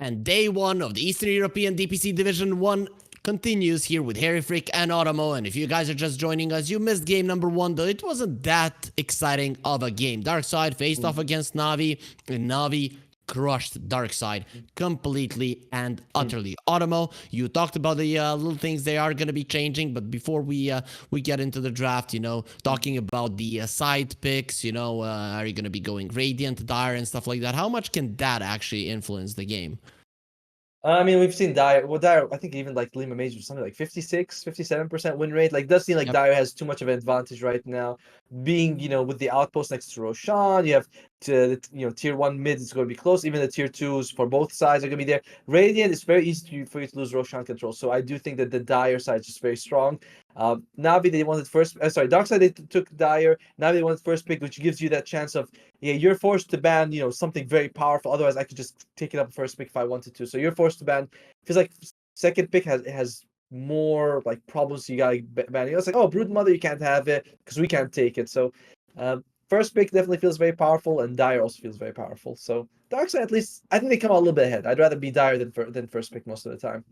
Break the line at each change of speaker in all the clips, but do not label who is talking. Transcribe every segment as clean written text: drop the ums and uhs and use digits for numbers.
And day one of the Eastern European DPC Division 1 continues here with Harry Frick and OTOMO. And if you guys are just joining us, you missed game number 1, though it wasn't that exciting of a game. Darkside faced off against NAVI, and NAVI crushed Darkside completely and utterly. OTOMO, you talked about the little things they are going to be changing, but before we get into the draft, talking about the side picks, are you going to be going Radiant, Dire, and stuff like that? How much can that actually influence the game?
I mean, we've seen Dire. Well, Dire, I think even like Lima Major, something like 56, 57% win rate. Like, does seem like Dire has too much of an advantage right now. Being, with the outpost next to Roshan, you have tier 1 mid is going to be close. Even the tier 2s for both sides are going to be there. Radiant, it's very easy for you to lose Roshan control. So I do think that the Dire side is just very strong. Navi, they wanted first. Darkside, they took Dire. Navi, they wanted first pick, which gives you that chance of, you're forced to ban, something very powerful. Otherwise, I could just take it up first pick if I wanted to. So you're forced to ban. Feels like second pick has more like problems. You gotta ban. It's like, oh, Brood Mother, you can't have it because we can't take it. So first pick definitely feels very powerful, and Dire also feels very powerful. So Darkside, at least, I think they come out a little bit ahead. I'd rather be Dire than first pick most of the time.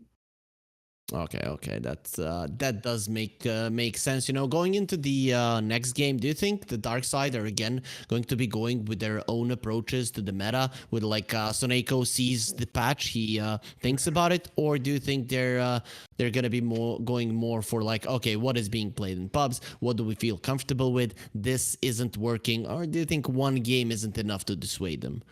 Okay, that does make sense. Going into the next game, do you think the Darkside are again going to be going with their own approaches to the meta? With like Soneko sees the patch, he thinks about it, or do you think they're gonna be going more for like, okay, what is being played in pubs? What do we feel comfortable with? This isn't working, or do you think one game isn't enough to dissuade them?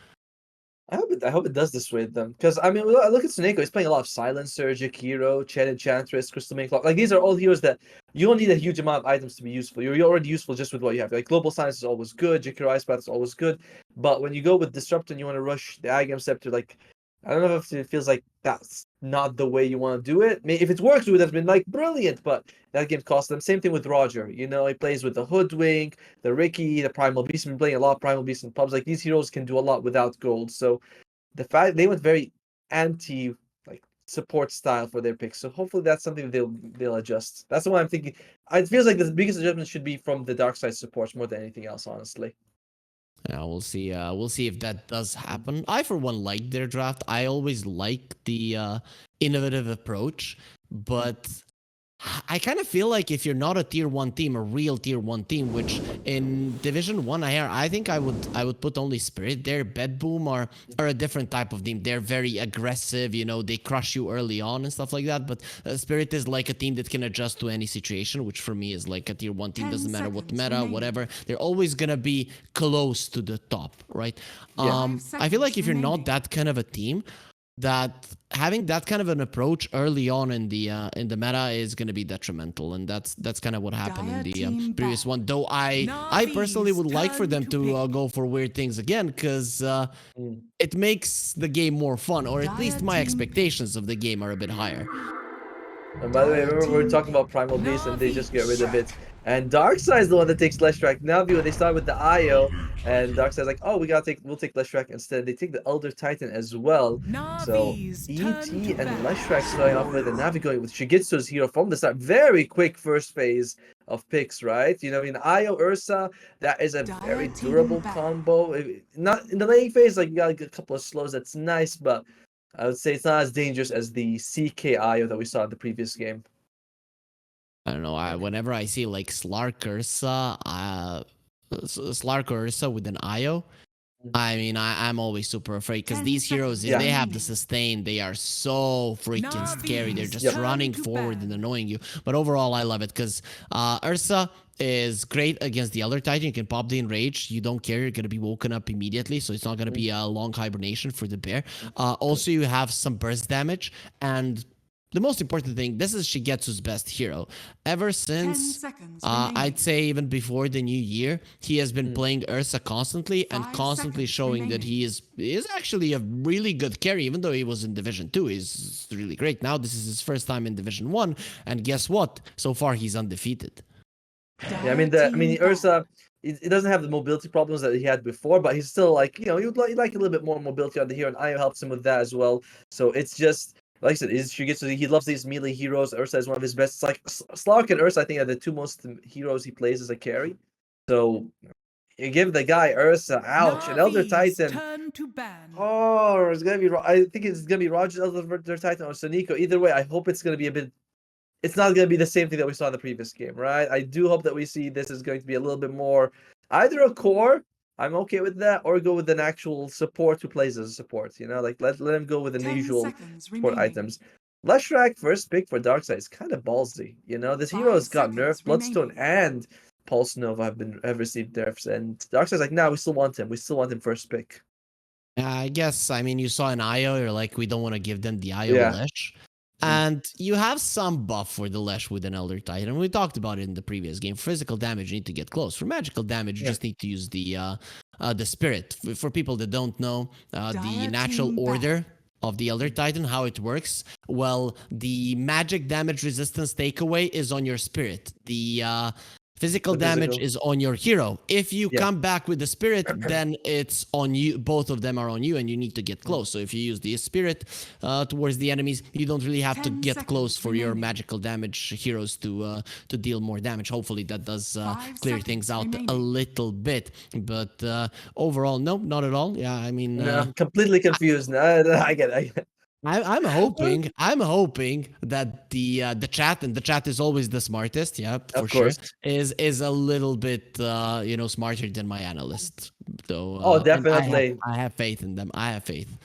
I hope it does dissuade them. Because, I mean, look at Soneko. He's playing a lot of Silencer, Jakiro, Chen Enchantress, Crystal Main Clock. Like, these are all heroes that you don't need a huge amount of items to be useful. You're already useful just with what you have. Like, Global Silence is always good. Jakiro Ice Path is always good. But when you go with Disrupt and you want to rush the Agam Scepter, like, I don't know if it feels like that's not the way you want to do it. If it works, it would have been, like, brilliant. But that game cost them. Same thing with Roger. He plays with the Hoodwink, the Ricky, the Primal Beast. He's been playing a lot of Primal Beast in pubs. Like, these heroes can do a lot without gold. So the fact they went very anti support style for their picks, so hopefully that's something they'll adjust. That's what I'm thinking. It feels like the biggest adjustment should be from the Darkside supports more than anything else, honestly.
Yeah, we'll see. We'll see if that does happen. I, for one, like their draft. I always like the innovative approach, but I kind of feel like if you're not a tier 1 team, a real tier 1 team, which in Division 1 I think I would put only Spirit there. Bedboom are a different type of team. They're very aggressive, they crush you early on and stuff like that. But Spirit is like a team that can adjust to any situation, which for me is like a tier 1 team. Doesn't matter what meta, whatever. They're always gonna be close to the top, right?
Yeah.
I feel like if you're not that kind of a team, that having that kind of an approach early on in the meta is going to be detrimental, and that's kind of what happened in the previous one. Though I personally would like for them to go for weird things again, because it makes the game more fun, or at least my expectations of the game are a bit higher.
And by the way, remember we were talking about Primal Beast and they just get rid of it. And Darkside is the one that takes less track. Now, they start with the IO, and Darkside's like, oh, we'll take less track instead. They take the Elder Titan as well. So ET and Leshrac starting off with, and Navi going with Shigitsu's hero from the start. Very quick first phase of picks, right? In IO Ursa, that is a very durable combo. Not in the laning phase, like you got a couple of slows, that's nice, but I would say it's not as dangerous as the CKIO that we saw in the previous game.
I don't know. Whenever I see like Slark Ursa with an IO, I mean, I'm always super afraid, because these heroes, if they have the sustain, they are so freaking scary. They're just running forward and annoying you. But overall, I love it, because Ursa is great against the Elder Titan. You can pop the Enrage. You don't care. You're going to be woken up immediately, so it's not going to be a long hibernation for the bear. Also, you have some burst damage, and the most important thing, this is Shigetsu's best hero. Ever since, I'd say even before the new year, he has been playing Ursa constantly and constantly showing that he is actually a really good carry. Even though he was in Division 2, he's really great. Now this is his first time in Division 1, and guess what? So far, he's undefeated.
Yeah, I mean Ursa, it doesn't have the mobility problems that he had before, but he's still like, you'd like a little bit more mobility on the hero, and IO helps him with that as well. So it's just, like I said, he loves these melee heroes. Ursa is one of his best. It's like Slark and Ursa, I think, are the two most heroes he plays as a carry. So you give the guy Ursa, ouch, and Elder Titan.
Turn to ban.
Oh, it's gonna be. I think it's gonna be Rogers, Elder Titan, or Sonico. Either way, I hope it's gonna be a bit. It's not gonna be the same thing that we saw in the previous game, right? I do hope that we see this is going to be a little bit more, either a core. I'm okay with that, or go with an actual support who plays as a support. You know, like let him go with the
10
usual
seconds
support
remaining.
items. Leshrac first pick for Darkside is kind of ballsy. You know, this hero
5
has got
seconds
nerfed. Bloodstone
remaining.
and Pulse Nova have received nerfs, and Darkside's like, nah, we still want him. We still want him first pick.
I guess, I mean, you saw an IO, you're like, we don't want to give them the IO
Yeah.
Lesh. And you have some buff for the Lesh with an Elder Titan. We talked about it in the previous game. For physical damage, you need to get close. For magical damage, you just need to use the Spirit. For people that don't know, the
Dire
natural
team
order of the Elder Titan, how it works, well, the magic damage resistance takeaway is on your Spirit. The physical damage is on your hero. If you come back with the Spirit, then it's on you. Both of them are on you, and you need to get close. So if you use the Spirit towards the enemies, you don't really have to get close for your magical damage heroes to deal more damage. Hopefully that does clear things out a little bit. But overall, no, not at all. Yeah, I mean...
no, I'm completely confused. I get it.
I'm hoping that the chat, and the chat is always the smartest, yeah, for sure, is a little bit smarter than my analyst. So
definitely.
I have faith in them. I have faith.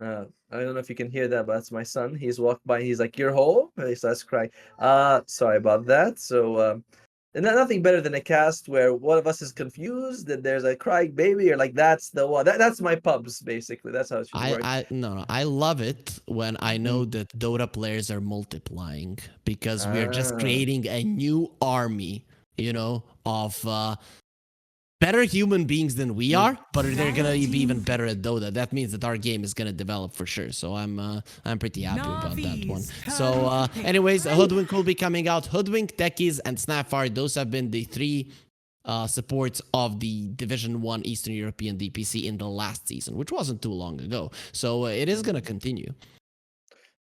I don't know if you can hear that, but that's my son. He's walked by. He's like, "You're home." And he starts crying. Sorry about that. So and nothing better than a cast where one of us is confused that there's a crying baby, or like that's the one. That's my pubs basically. That's how it should work.
I love it when I know that Dota players are multiplying, because we are just creating a new army, of better human beings than we are, but they're gonna be even better at Dota. That means that our game is gonna develop for sure. So I'm pretty happy about that one. So anyways, Hoodwink will be coming out. Hoodwink, Techies, and Snapfire, those have been the three supports of the Division 1 Eastern European DPC in the last season, which wasn't too long ago. So it is gonna continue.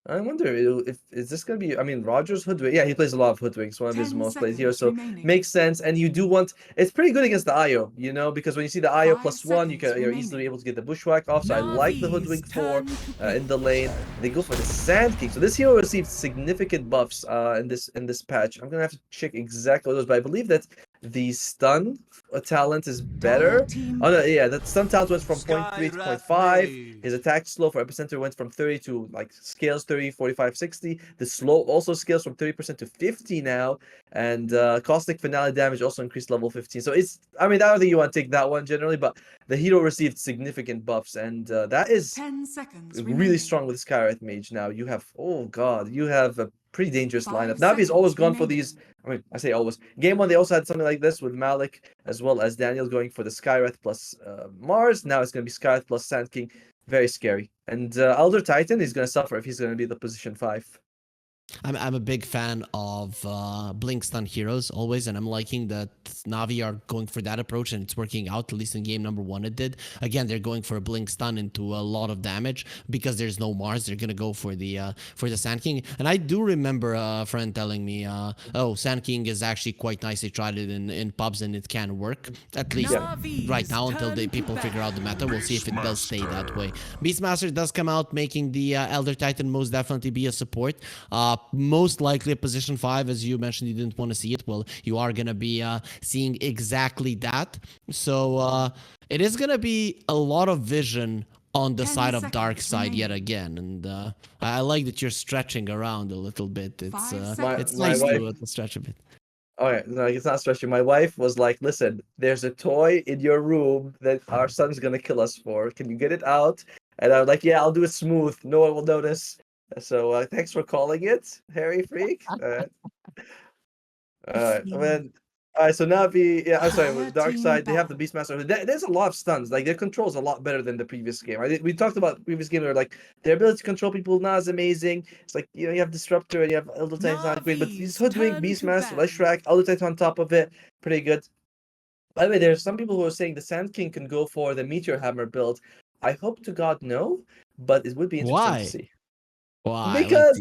I wonder if is this gonna be? I mean, Rogers Hoodwink. Yeah, he plays a lot of Hoodwinks. One of his most played heroes, so makes sense. And you do want. It's pretty good against the IO, because when you see the IO +1, you're easily able to get the Bushwhack off. So I like the Hoodwink 4 in the lane. They go for the Sand King. So this hero received significant buffs in this patch. I'm gonna have to check exactly those, but I believe that the stun talent is better. Oh no, yeah, the stun talent went from 0.3 to 0.5. His attack slow for epicenter went from 30 to scales 30, 45, 60. The slow also scales from 30% to 50 now, and caustic finale damage also increased level 15. So I don't think you want to take that one generally, but the hero received significant buffs, and that is
10 seconds
really strong with Skywrath Mage. Now you have a pretty dangerous lineup. Navi's always gone for these. I mean, I say always. Game 1, they also had something like this with Malik, as well as Daniel going for the Skywrath plus Mars. Now it's going to be Skywrath plus Sand King. Very scary. And Elder Titan is going to suffer if he's going to be the position 5.
I'm a big fan of Blink Stun heroes always, and I'm liking that Navi are going for that approach, and it's working out. At least in game number 1 it did. Again, they're going for a Blink Stun into a lot of damage because there's no Mars. They're gonna go for the Sand King. And I do remember a friend telling me, "Oh, Sand King is actually quite nice. They tried it in pubs and it can work. At least right now until people figure out the meta. We'll see if it does stay that way." Beastmaster does come out, making the Elder Titan most definitely be a support. Most likely a position 5, as you mentioned, you didn't want to see it. Well, you are going to be seeing exactly that. So it is going to be a lot of vision on the side of Darkside yet again. And I like that you're stretching around a little bit. It's nice to stretch a bit.
Okay, no, it's not stretching. My wife was like, "Listen, there's a toy in your room that our son's going to kill us for. Can you get it out?" And I was like, "Yeah, I'll do it smooth. No one will notice." So thanks for calling it, Harry Freak. All right. All right, so Navi, I'm sorry, with Darkside, they have the Beastmaster. There's a lot of stuns. Like, their control is a lot better than the previous game. We talked about the previous game where, like, their ability to control people not as amazing. It's like, you have Disruptor and you have Elder Titan, not great, but these Hoodwink, Beastmaster, Leshrac, Elder Titan on top of it, pretty good. By the way, there's some people who are saying the Sand King can go for the Meteor Hammer build. I hope to God no, but it would be interesting to see.
Why?
Because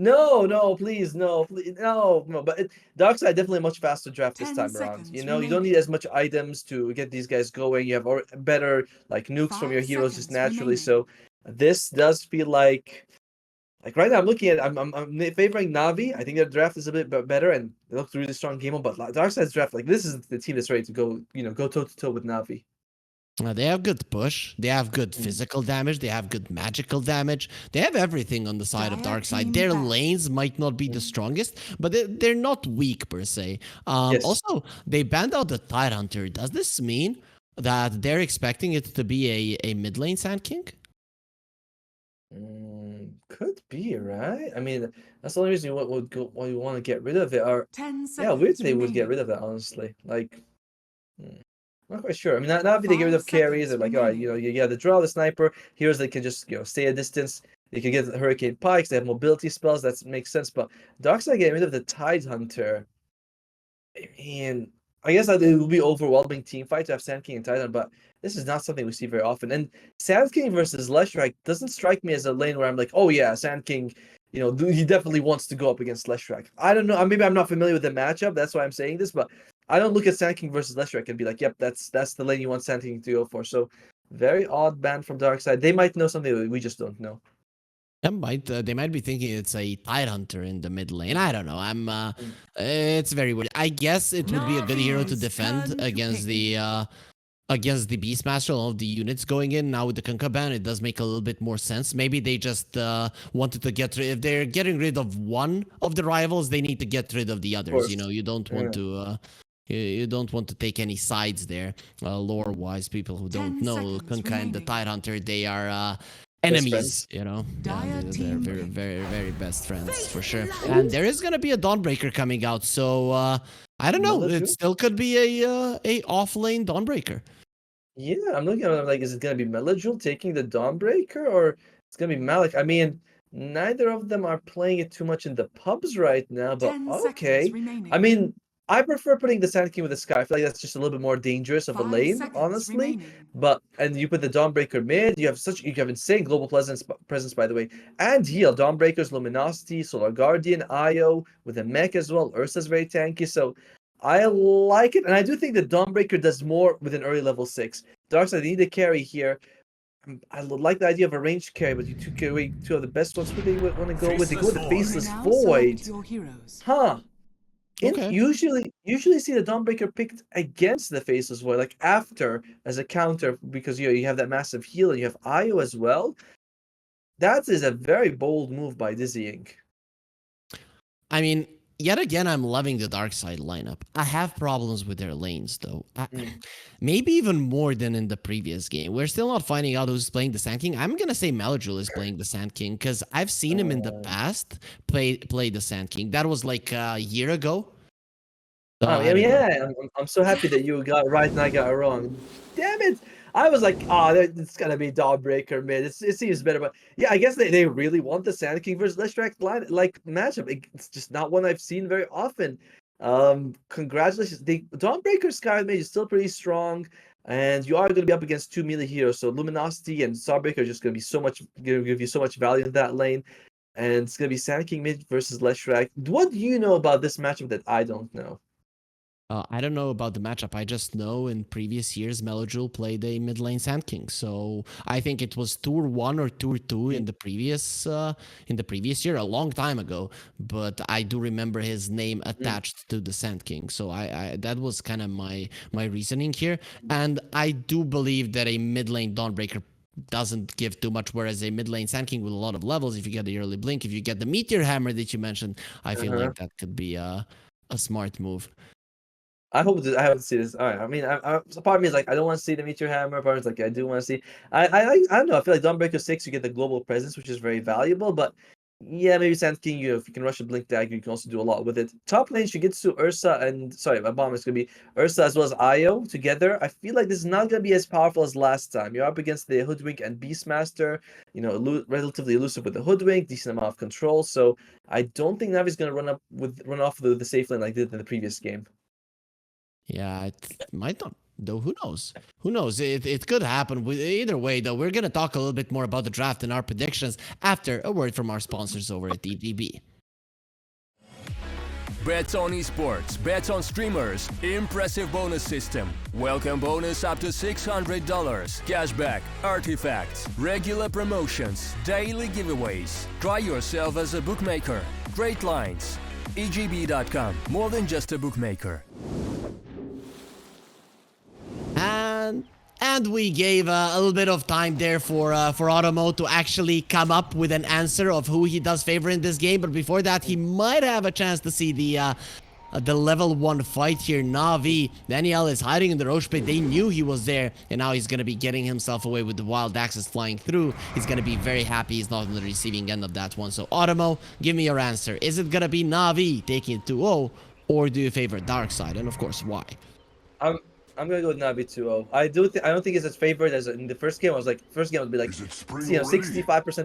No, please, no, please, no. But Darkside definitely a much faster draft this
10
time around.
seconds
You don't need
remaining.
as much items to get these guys going. You have better like nukes from your
5
heroes just
seconds
naturally.
remaining.
So this does feel like right now I'm looking at I'm favoring Navi. I think their draft is a bit better and they look really strong game on. But Darkside's draft, like this is the team that's ready to go. Go toe to toe with Navi.
They have good push. They have good
Mm.
physical damage. They have good magical damage. They have everything on the side of
Dire
Darkside.
team
Their
back.
lanes might not be the
Mm.
strongest, but they're not weak per se.
Yes.
Also, they banned out the Tidehunter. Does this mean that they're expecting it to be a mid lane Sand King?
Could be, right? I mean, that's the only reason why you want to get rid of it. Or
10
yeah,
seconds
weird they would get
remaining.
rid of that, honestly. Like, hmm, not quite sure. I mean, Navi they get rid
5
of carries. They're
seconds
like, all right,
remaining.
you got the draw, the sniper. Heroes they can just stay a distance. They can get the Hurricane Pikes. They have mobility spells. That makes sense. But Darkside getting rid of the Tide Hunter. I mean, I guess that it will be overwhelming team fight to have Sand King and Titan, but this is not something we see very often. And Sand King versus Leshrac doesn't strike me as a lane where I'm like, oh yeah, Sand King, he definitely wants to go up against Leshrac. I don't know. Maybe I'm not familiar with the matchup. That's why I'm saying this, but I don't look at Sand King versus Leshrac and be like, yep, that's the lane you want Sand King to go for. So very odd ban from Darkside. They might know something that we just don't know.
They might be thinking it's a Tidehunter in the mid lane. I don't know.
Mm.
It's very weird. I guess it would be a good hero to
Navi's
defend
turn to
against
pick.
the Beastmaster. All of the units going in now with the Kunkka ban, it does make a little bit more sense. Maybe they just wanted to if they're getting rid of one of the rivals, they need to get rid of the
Of
others.
course.
You don't want
Yeah.
to. You don't want to take any sides there, lore-wise. People who
10
don't know
seconds
Kunkka and the
remaining.
Tidehunter, they are
Best
enemies.
friends.
Yeah,
Dire
they're
team
very,
pick.
very, very best friends for sure.
Ooh,
And there is gonna be a Dawnbreaker coming out, so I don't know. It
Melodru?
still could be a off lane Dawnbreaker.
Yeah, I'm looking at it like, is it gonna be Melajul taking the Dawnbreaker, or it's gonna be Malik? I mean, neither of them are playing it too much in the pubs right now, but
10 seconds
okay. I
remaining.
mean, I prefer putting the Sand King with the Sky. I feel like that's just a little bit more dangerous of a
5
lane,
seconds
honestly.
remaining.
And you put the Dawnbreaker mid, you have insane global presence, by the way, and heal. Dawnbreakers, Luminosity, Solar Guardian, Io with a mech as well. Ursa's very tanky, so I like it, and I do think the Dawnbreaker does more with an early level 6. Darkside, they need a carry here. I like the idea of a ranged carry, but you took away two of the best ones. Who they want to go with? They go with the
You
Faceless
may now
Void.
select your heroes.
Huh.
Okay.
Usually see the Dawnbreaker picked against the Faceless Void, like after as a counter, because you have that massive heal and you have Io as well. That is a very bold move by Dizzying.
I mean, yet again, I'm loving the Darkside lineup. I have problems with their lanes, though. Maybe even more than in the previous game. We're still not finding out who's playing the Sand King. I'm gonna say Melajul is playing the Sand King because I've seen him in the past play the Sand King. That was like a year ago. So
Oh,
I
yeah,
don't know.
yeah. I'm so happy that you got it right and I got it wrong. Damn it! I was like, it's gonna be Dawnbreaker mid. It seems better, but yeah, I guess they really want the Sand King versus Leshrac line like matchup. It's just not one I've seen very often. Congratulations. The Dawnbreaker Sky Mage is still pretty strong, and you are gonna be up against two melee heroes. So Luminosity and Starbreaker are just gonna give you so much value in that lane. And it's gonna be Sand King mid versus Leshrac. What do you know about this matchup that I don't know?
I don't know about the matchup. I just know in previous years, Melojul played a mid lane Sand King. So I think it was Tour 1 or Tour 2 in the previous year, a long time ago. But I do remember his name attached to the Sand King. So I that was kind of my reasoning here. And I do believe that a mid lane Dawnbreaker doesn't give too much, whereas a mid lane Sand King with a lot of levels, if you get the early blink, if you get the Meteor Hammer that you mentioned, I feel like that could be a smart move.
I hope I hope to see this. All right. I mean, so part of me is like, I don't want to see the Meteor Hammer. Part of me is like, I do want to see. I don't know. I feel like Dawnbreaker 6, you get the global presence, which is very valuable. But yeah, maybe Sand King, if you can rush a Blink Dagger, you can also do a lot with it. Top lane, she gets to Ursa and sorry, my bomb is gonna be Ursa as well as Io together. I feel like this is not gonna be as powerful as last time. You're up against the Hoodwink and Beastmaster. Relatively elusive with the Hoodwink, decent amount of control. So I don't think Navi's gonna run off the safe lane like they did in the previous game.
Yeah, it might not. Though who knows? Who knows? It could happen. Either way, though, we're gonna talk a little bit more about the draft and our predictions after a word from our sponsors over at DDB.
Bets on esports, bets on streamers, impressive bonus system. Welcome bonus up to $600. Cashback, artifacts, regular promotions, daily giveaways. Try yourself as a bookmaker. Great lines. EGB.com, more than just a bookmaker.
And we gave a little bit of time there for OTOMO to actually come up with an answer of who he does favor in this game. But before that, he might have a chance to see the level 1 fight here. NAVI, Daniel is hiding in the Roche pit. They knew he was there, and now he's going to be getting himself away with the wild axes flying through. He's going to be very happy he's not on the receiving end of that one. So OTOMO, give me your answer. Is it going to be NAVI taking it 2-0, or do you favor Darkside? And of course, why?
I'm gonna go with Navi 2-0. I don't think it's as favored as in the first game. I was like, first game would be like, 65%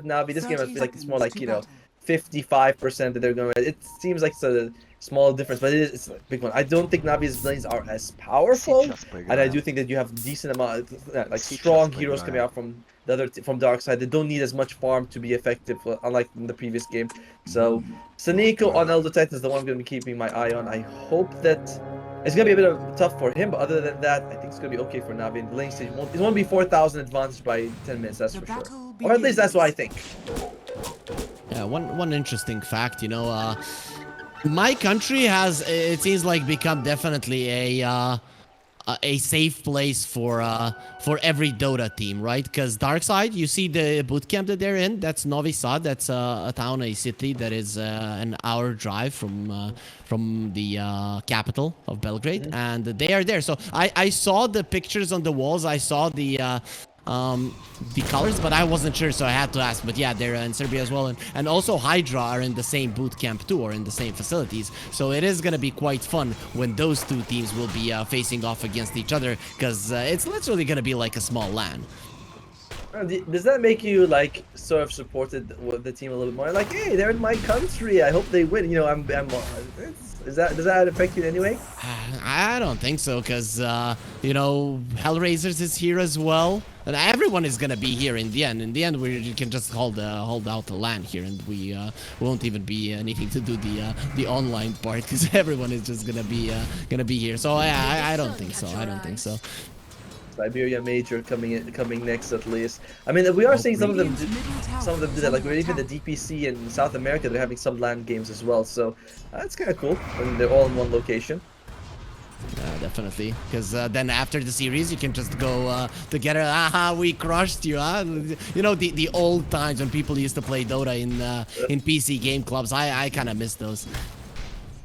Navi. This game I feel like it's more like 55% that they're going. It seems like it's a small difference, but it's a big one. I don't think Navi's blades are as powerful, and I do think that you have decent amount like strong heroes coming out from the from Darkside. They don't need as much farm to be effective, unlike in the previous game. So Saniko on Elder Titan is the one I'm gonna be keeping my eye on. I hope that it's gonna be a bit of tough for him, but other than that, I think it's gonna be okay for Navi. In the lane stage, it won't be 4,000 advantage by 10 minutes, that's for sure. Or at least that's what I think.
Yeah, one interesting fact, you know, my country has, it seems like, become definitely a safe place for every Dota team, right? Because Darkside, you see the bootcamp that they're in. That's Novi Sad. That's a town, a city that is an hour drive from the capital of Belgrade, and they are there. So I saw the pictures on the walls. I saw the colors, but I wasn't sure, so I had to ask. But yeah, they're in Serbia as well, and also Hydra are in the same boot camp too, or in the same facilities. So it is gonna be quite fun when those two teams will be facing off against each other, because it's literally gonna be like a small LAN.
Does that make you like sort of supported the team a little bit more? Like, hey, they're in my country. I hope they win. You know, does that affect you in any way?
I don't think so, because you know, Hellraisers is here as well, and everyone is gonna be here in the end. In the end, we can just hold out the LAN here, and we won't even be needing to do the online part, because everyone is just gonna be here. So I don't think so. I don't think so.
Siberia Major coming next at least. I mean, we are seeing some of them do that. Like even the DPC in South America, they're having some LAN games as well. So that's kind of cool when they're all in one location.
Yeah, definitely. Because then after the series, you can just go together. Aha, we crushed you, huh? You know, the old times when people used to play Dota in PC game clubs. I kind of miss those.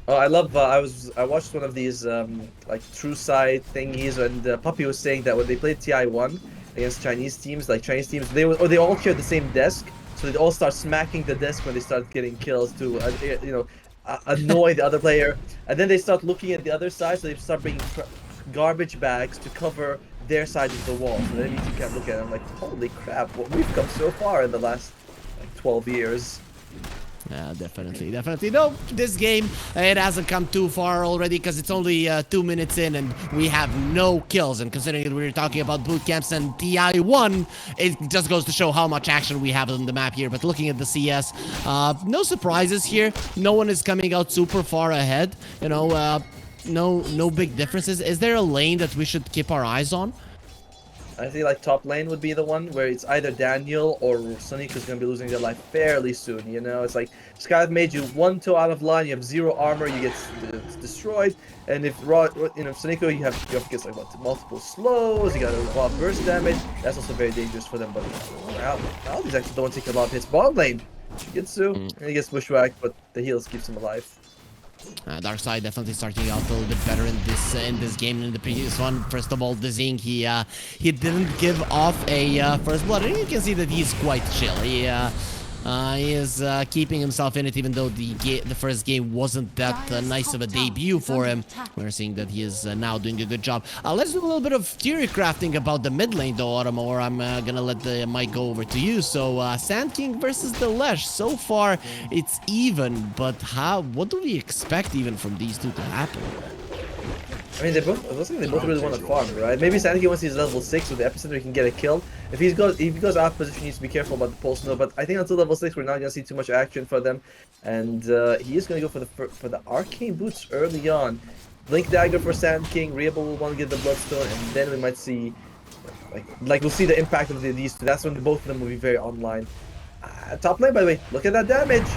Oh, I love. I watched one of these like True Side thingies, and Puppy was saying that when they played TI1 against Chinese teams, they all share the same desk, so they all start smacking the desk when they start getting kills to annoy the other player, and then they start looking at the other side, so they start bringing garbage bags to cover their side of the wall, so then you can't look at it. I'm like, holy crap, we've come so far in the last like 12 years.
Yeah, definitely. No, this game, it hasn't come too far already, because it's only 2 minutes in and we have no kills. And considering that we were talking about boot camps and TI1, it just goes to show how much action we have on the map here. But looking at the CS, no surprises here. No one is coming out super far ahead. You know, no big differences. Is there a lane that we should keep our eyes on?
I think like top lane would be the one where it's either Daniel or Sonic who's gonna be losing their life fairly soon. You know, it's like Sky's made you 1-2 out of line, you have 0 armor, you get destroyed, and if Sonico, you have gets like what, multiple slows, you got a lot of burst damage. That's also very dangerous for them. But now these actually don't take a lot of hits. Bottom lane, Jitsu, and he gets bushwhacked, but the heals keeps him alive.
Darkside definitely starting out a little bit better in this game than the previous one. First of all, the Zing, he didn't give off a first blood, and you can see that he's quite chill. He is keeping himself in it, even though the first game wasn't that nice of a debut for him. We're seeing that he is now doing a good job. Let's do a little bit of theory crafting about the mid lane, though, OTOMO, or I'm gonna let the mic go over to you. So, Sand King versus the Lesh. So far, it's even, but what do we expect even from these two to happen?
I mean, it looks like they both really want to farm, right? Maybe Sandy once he's level 6 with the epicenter, he can get a kill. If he goes out of position, he needs to be careful about the pulse node. But I think until level 6, we're not gonna see too much action for them. And he is gonna go for the arcane boots early on. Blink dagger for Sand King. Riable will want to get the bloodstone, and then we might see, like we'll see the impact of these two. That's when both of them will be very online. Top lane, by the way, look at that damage.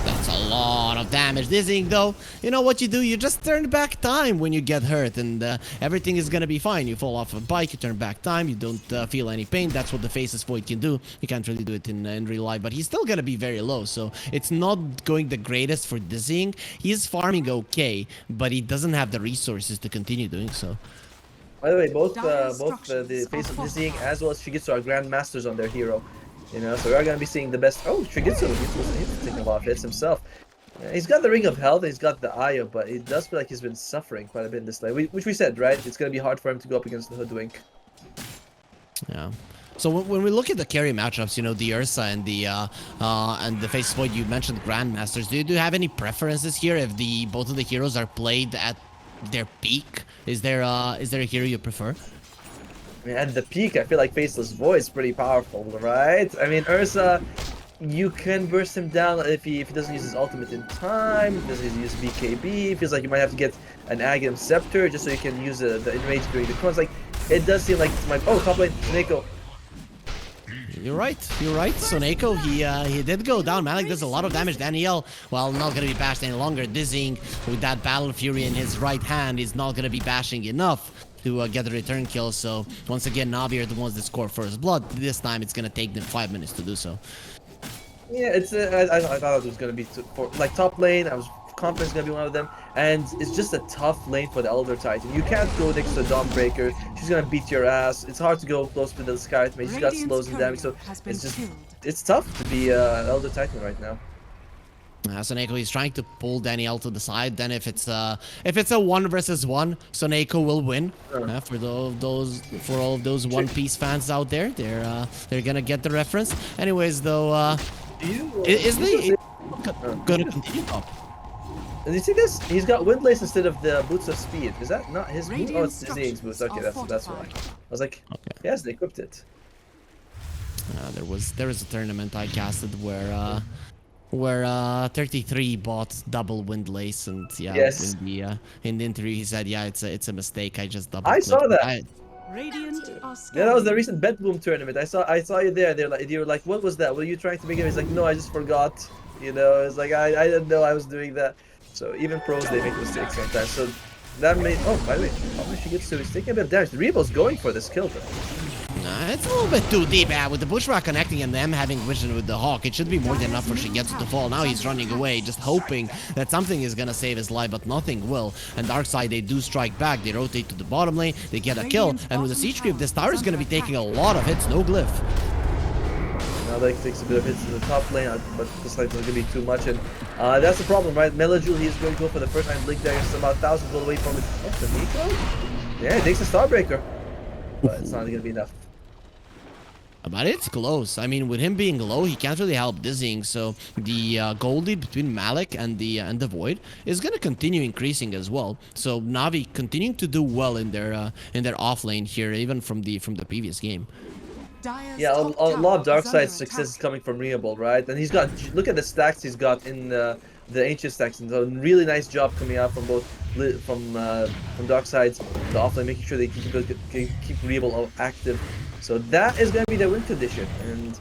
That's a lot of damage. Dizzying though, you know what you do? You just turn back time when you get hurt, and everything is gonna be fine. You fall off a bike, you turn back time, you don't feel any pain. That's what the Faceless Void can do. You can't really do it in real life, but he's still gonna be very low, so it's not going the greatest for dizzying. He is farming okay, but he doesn't have the resources to continue doing so.
By the way, both the Face of Dizzying as well as Shigitsu are Grandmasters on their hero. You know, so we are going to be seeing the best. Oh, Shigitsu, he's taking a lot of hits himself. He's got the Ring of Health, he's got the Io, but it does feel like he's been suffering quite a bit in this lane, which we said, right? It's going to be hard for him to go up against the Hoodwink.
Yeah. So when we look at the carry matchups, you know, the Ursa and the Face Void, you mentioned Grandmasters. Do you have any preferences here if both of the heroes are played at their peak? Is there a hero you prefer?
At the peak, I feel like Faceless Void is pretty powerful, right? I mean, Ursa, you can burst him down if he doesn't use his ultimate in time, doesn't use BKB. Feels like you might have to get an Aghanim Scepter just so you can use the Enrage during the crones. Like, it does seem like it's my... Oh, top lane, Snako.
You're right. Soneko, he did go down. Malik does a lot of damage. Daniel, well, not gonna be bashed any longer. Dizzying with that Battle Fury in his right hand is not gonna be bashing enough to get the return kill. So once again, Navi are the ones that score first blood. This time it's gonna take them 5 minutes to do so.
Yeah, it's I thought it was gonna be like top lane. I was confident it's gonna be one of them, and it's just a tough lane for the Elder Titan. You can't go next to Dawnbreaker. She's gonna beat your ass. It's hard to go close to the Sky Mage. She's got slows and damage, so it's tough to be Elder Titan right now.
Soneko is trying to pull Daniel to the side. Then if it's a 1 versus 1, Soneko will win. For all of those One Piece fans out there, they're gonna get the reference. Anyways, though, is they gonna continue up?
Did you see this? He's got Windlace instead of the Boots of Speed. Is that not his boot? Oh, it's Dizzying's boots. Okay, that's why. I was like, okay. Yes, they equipped it.
There was a tournament I casted where 33 bought double Windlace, and yeah,
yes.
in the interview he said, yeah, it's a mistake. I just double.
I saw that. Yeah, that was the recent Bet Boom tournament. I saw you there. You were like, what was that? Were you trying to make it? He's like, no, I just forgot. You know, it's like I didn't know I was doing that. So even pros, they make mistakes sometimes. So that made... Oh, by the way, how much she gets to... He's taking a bit of damage. Riebo's going for this kill, though.
It's a little bit too deep. With the Bushwhack connecting and them having vision with the Hawk, it should be more than enough for Shigetsu to fall. Now he's running away, just hoping that something is gonna save his life, but nothing will. And Darkside, they do strike back. They rotate to the bottom lane. They get a kill. And with the Siege Creep, this tower is gonna be taking a lot of hits. No glyph.
Now that takes a bit of hits to the top lane, but this line's gonna be too much, and that's the problem, right? Melajul, he's going to go for the first time Blink Dagger, it's about 1,000 gold away from it. Oh, the Nico? Yeah, it takes a Starbreaker, but it's not gonna be enough.
But it's close. I mean, with him being low, he can't really help dizzying. So the gold lead between Malik and the Void is gonna continue increasing as well. So Navi continuing to do well in their off lane here, even from the previous game.
Yeah, a lot of Darkside's success is coming from Riable, right? And he's got, look at the stacks he's got in the ancient stacks, and so really nice job coming out from both from Darkside's the offlane, making sure they keep Riable active. So that is going to be the win condition, and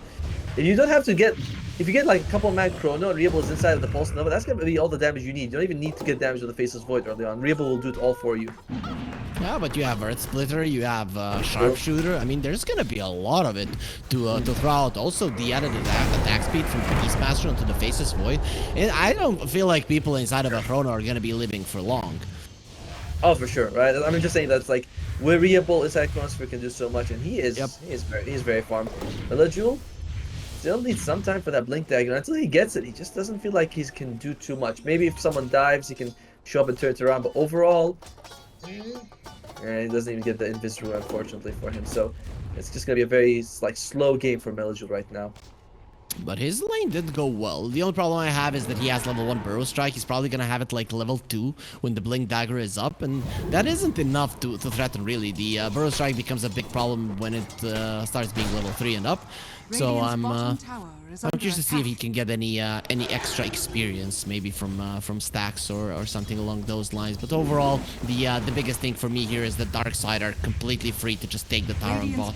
if you don't have to get, if you get like a couple man chrono and Riable is inside of the pulse nova, that's going to be all the damage you need. You don't even need to get damage with the Faceless Void early on. Riable will do it all for you.
Yeah, but you have Earth Splitter, you have Sharpshooter. I mean, there's gonna be a lot of it to throw out. Also, the added attack speed from the Beastmaster onto the Faceless Void. And I don't feel like people inside of a Chrono are gonna be living for long.
Oh, for sure, right? I'm just saying that's like where Riable inside Chronosphere can do so much, and he is very farm. Melajul still needs some time for that Blink Dagger. Until he gets it, he just doesn't feel like he can do too much. Maybe if someone dives, he can show up and turn it around, but overall, and he doesn't even get the Invis rune, unfortunately for him. So it's just gonna be a very slow game for Melajul right now.
But his lane did go well. The only problem I have is that he has level 1 Burrow Strike. He's probably going to have it like level 2 when the Blink Dagger is up. And that isn't enough to threaten, really. The Burrow Strike becomes a big problem when it starts being level 3 and up. So I'm curious to see if he can get any extra experience, maybe from stacks or something along those lines. But overall, the biggest thing for me here is that Darkside are completely free to just take the tower and bot.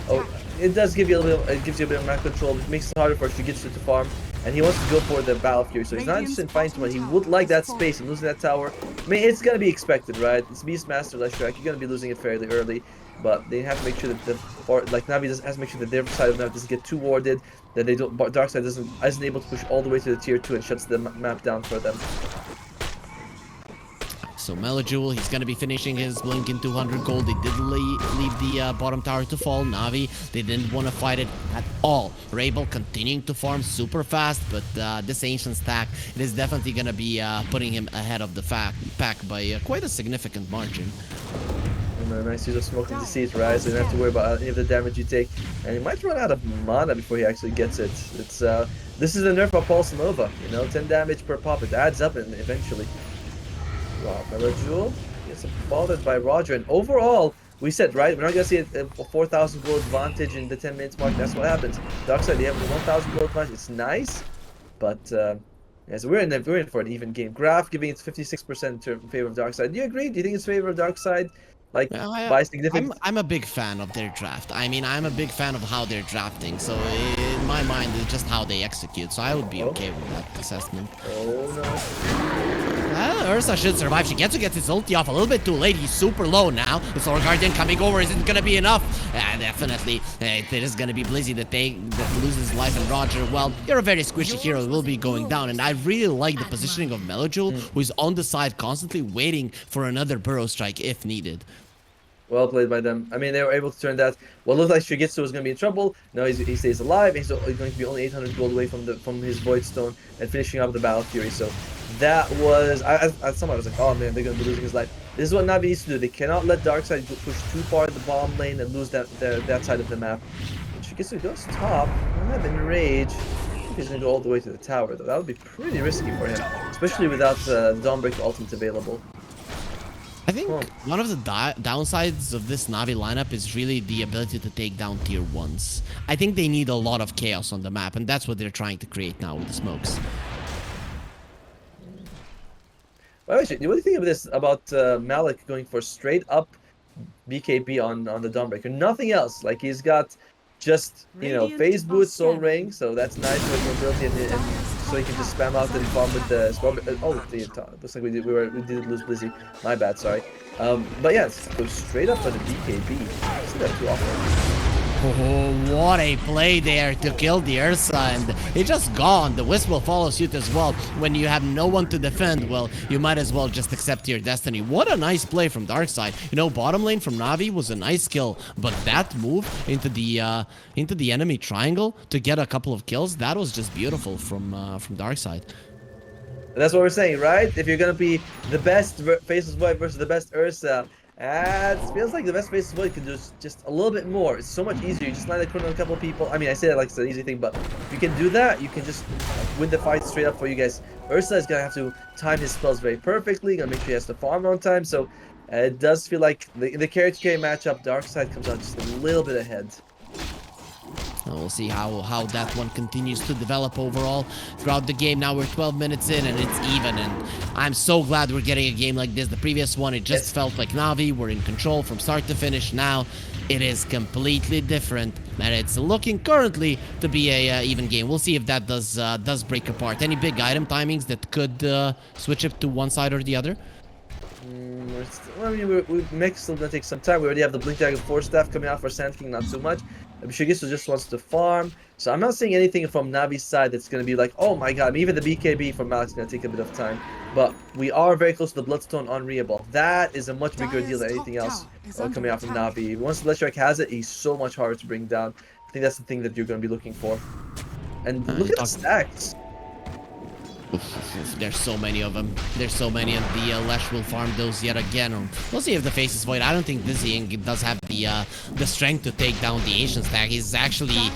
Oh, it does give you a little. It gives you a bit of map control. It makes it harder for Shigitsu to farm, and he wants to go for the Battle Fury. So he's not interested in fighting someone. He would like that space and losing that tower. I mean, it's gonna be expected, right? It's Beastmaster Leshrac. You're gonna be losing it fairly early. But they have to make sure that Navi has to make sure that their side of the map doesn't get too warded, that they don't. Darkside isn't able to push all the way to the tier 2 and shuts the map down for them.
So Melojewel, he's going to be finishing his Blink in 200 gold. They did leave the bottom tower to fall. Navi, they didn't want to fight it at all. Rabel continuing to farm super fast, but this Ancient stack, it is definitely going to be putting him ahead of the pack by quite a significant margin.
Nice use of Smoke and Deceit, right? So you don't have to worry about any of the damage you take. And he might run out of mana before he actually gets it. It's this is the nerf of Pulse Nova, you know, 10 damage per pop. It adds up and eventually. Wow, Melojewel gets bothered by Roger. And overall, we said, right, we're not going to see a 4,000 gold advantage in the 10 minutes mark. That's what happens. Darkside, they have a 1,000 gold advantage. It's nice, but yeah, so we're in for an even game. Graph giving it 56% in favor of Darkside. Do you agree? Do you think it's favor of Darkside? Like, by significant...
I'm a big fan of their draft. I mean, I'm a big fan of how they're drafting. So in my mind, it's just how they execute. So I would be okay with that assessment.
Oh, no.
Ursa should survive. She gets his ulti off a little bit too late. He's super low now. The Solar Guardian coming over isn't going to be enough. Definitely. It is going to be Blizzy that loses life. And Roger, well, you're a very squishy hero. Will be going down. And I really like the positioning of Melojewel, who's on the side constantly waiting for another Burrow Strike if needed.
Well played by them. I mean, they were able to turn that. What looked like Shigitsu was going to be in trouble. No, he stays alive. He's going to be only 800 gold away from his Void Stone and finishing up the Battle Fury. So that was... Someone was like, oh man, they're going to be losing his life. This is what Navi needs to do. They cannot let Darkside push too far in the bottom lane and lose that side of the map. And Shigitsu goes top. I have Enrage. I think he's going to go all the way to the tower, though. That would be pretty risky for him, especially without the Dawnbreaker ultimate available.
I think one of the downsides of this Navi lineup is really the ability to take down tier 1s. I think they need a lot of chaos on the map, and that's what they're trying to create now with the smokes.
Well, actually, what do you think of this about Malik going for straight up BKB on the Dawnbreaker? Nothing else. Like, he's got just, you know, Phase Boot, Soul Ring, so that's nice for his mobility, and so he can just spam out and farm with the looks like we did lose Blizzy. My bad, sorry. But yeah, let's go straight up for the BKB. I see that too often.
Oh, what a play there to kill the Ursa, and it's just gone. The Wisp will follow suit as well. When you have no one to defend, well, you might as well just accept your destiny. What a nice play from Darkside. You know, bottom lane from Navi was a nice kill, but that move into the enemy triangle to get a couple of kills, that was just beautiful from Darkside.
That's what we're saying, right? If you're gonna be the best Faceless Void versus the best Ursa, it feels like the best Faceless Void can do just a little bit more. It's so much easier. You just land a chrono on a couple of people. I mean, I say that like it's an easy thing, but if you can do that, you can just win the fight straight up for you guys. Ursa is gonna have to time his spells very perfectly, gonna make sure he has to farm on time. So it does feel like the carry to carry matchup, Darkside comes out just a little bit ahead.
We'll see how that one continues to develop overall throughout the game. Now we're 12 minutes in and it's even, and I'm so glad we're getting a game like this. The previous one, it just felt like Navi were in control from start to finish. Now it is completely different, and it's looking currently to be a even game. We'll see if that does break apart. Any big item timings that could switch it to one side or the other?
I mean, Mech's still gonna take some time. We already have the Blink Dagger 4 staff coming out for Sand King, not so much. Shigitsu just wants to farm, so I'm not seeing anything from Navi's side that's gonna be like, oh my god. I mean, even the BKB from Malik's gonna take a bit of time, but we are very close to the Bloodstone on Reable. That is a much bigger deal than anything else coming out from Navi. Once the Leshrac has it, he's so much harder to bring down. I think that's the thing that you're gonna be looking for. And look at the stacks.
There's so many of them. There's so many, and the Lesh will farm those yet again. We'll see if the Faceless Void. I don't think Dizzying does have the strength to take down the Ancient stack. He's actually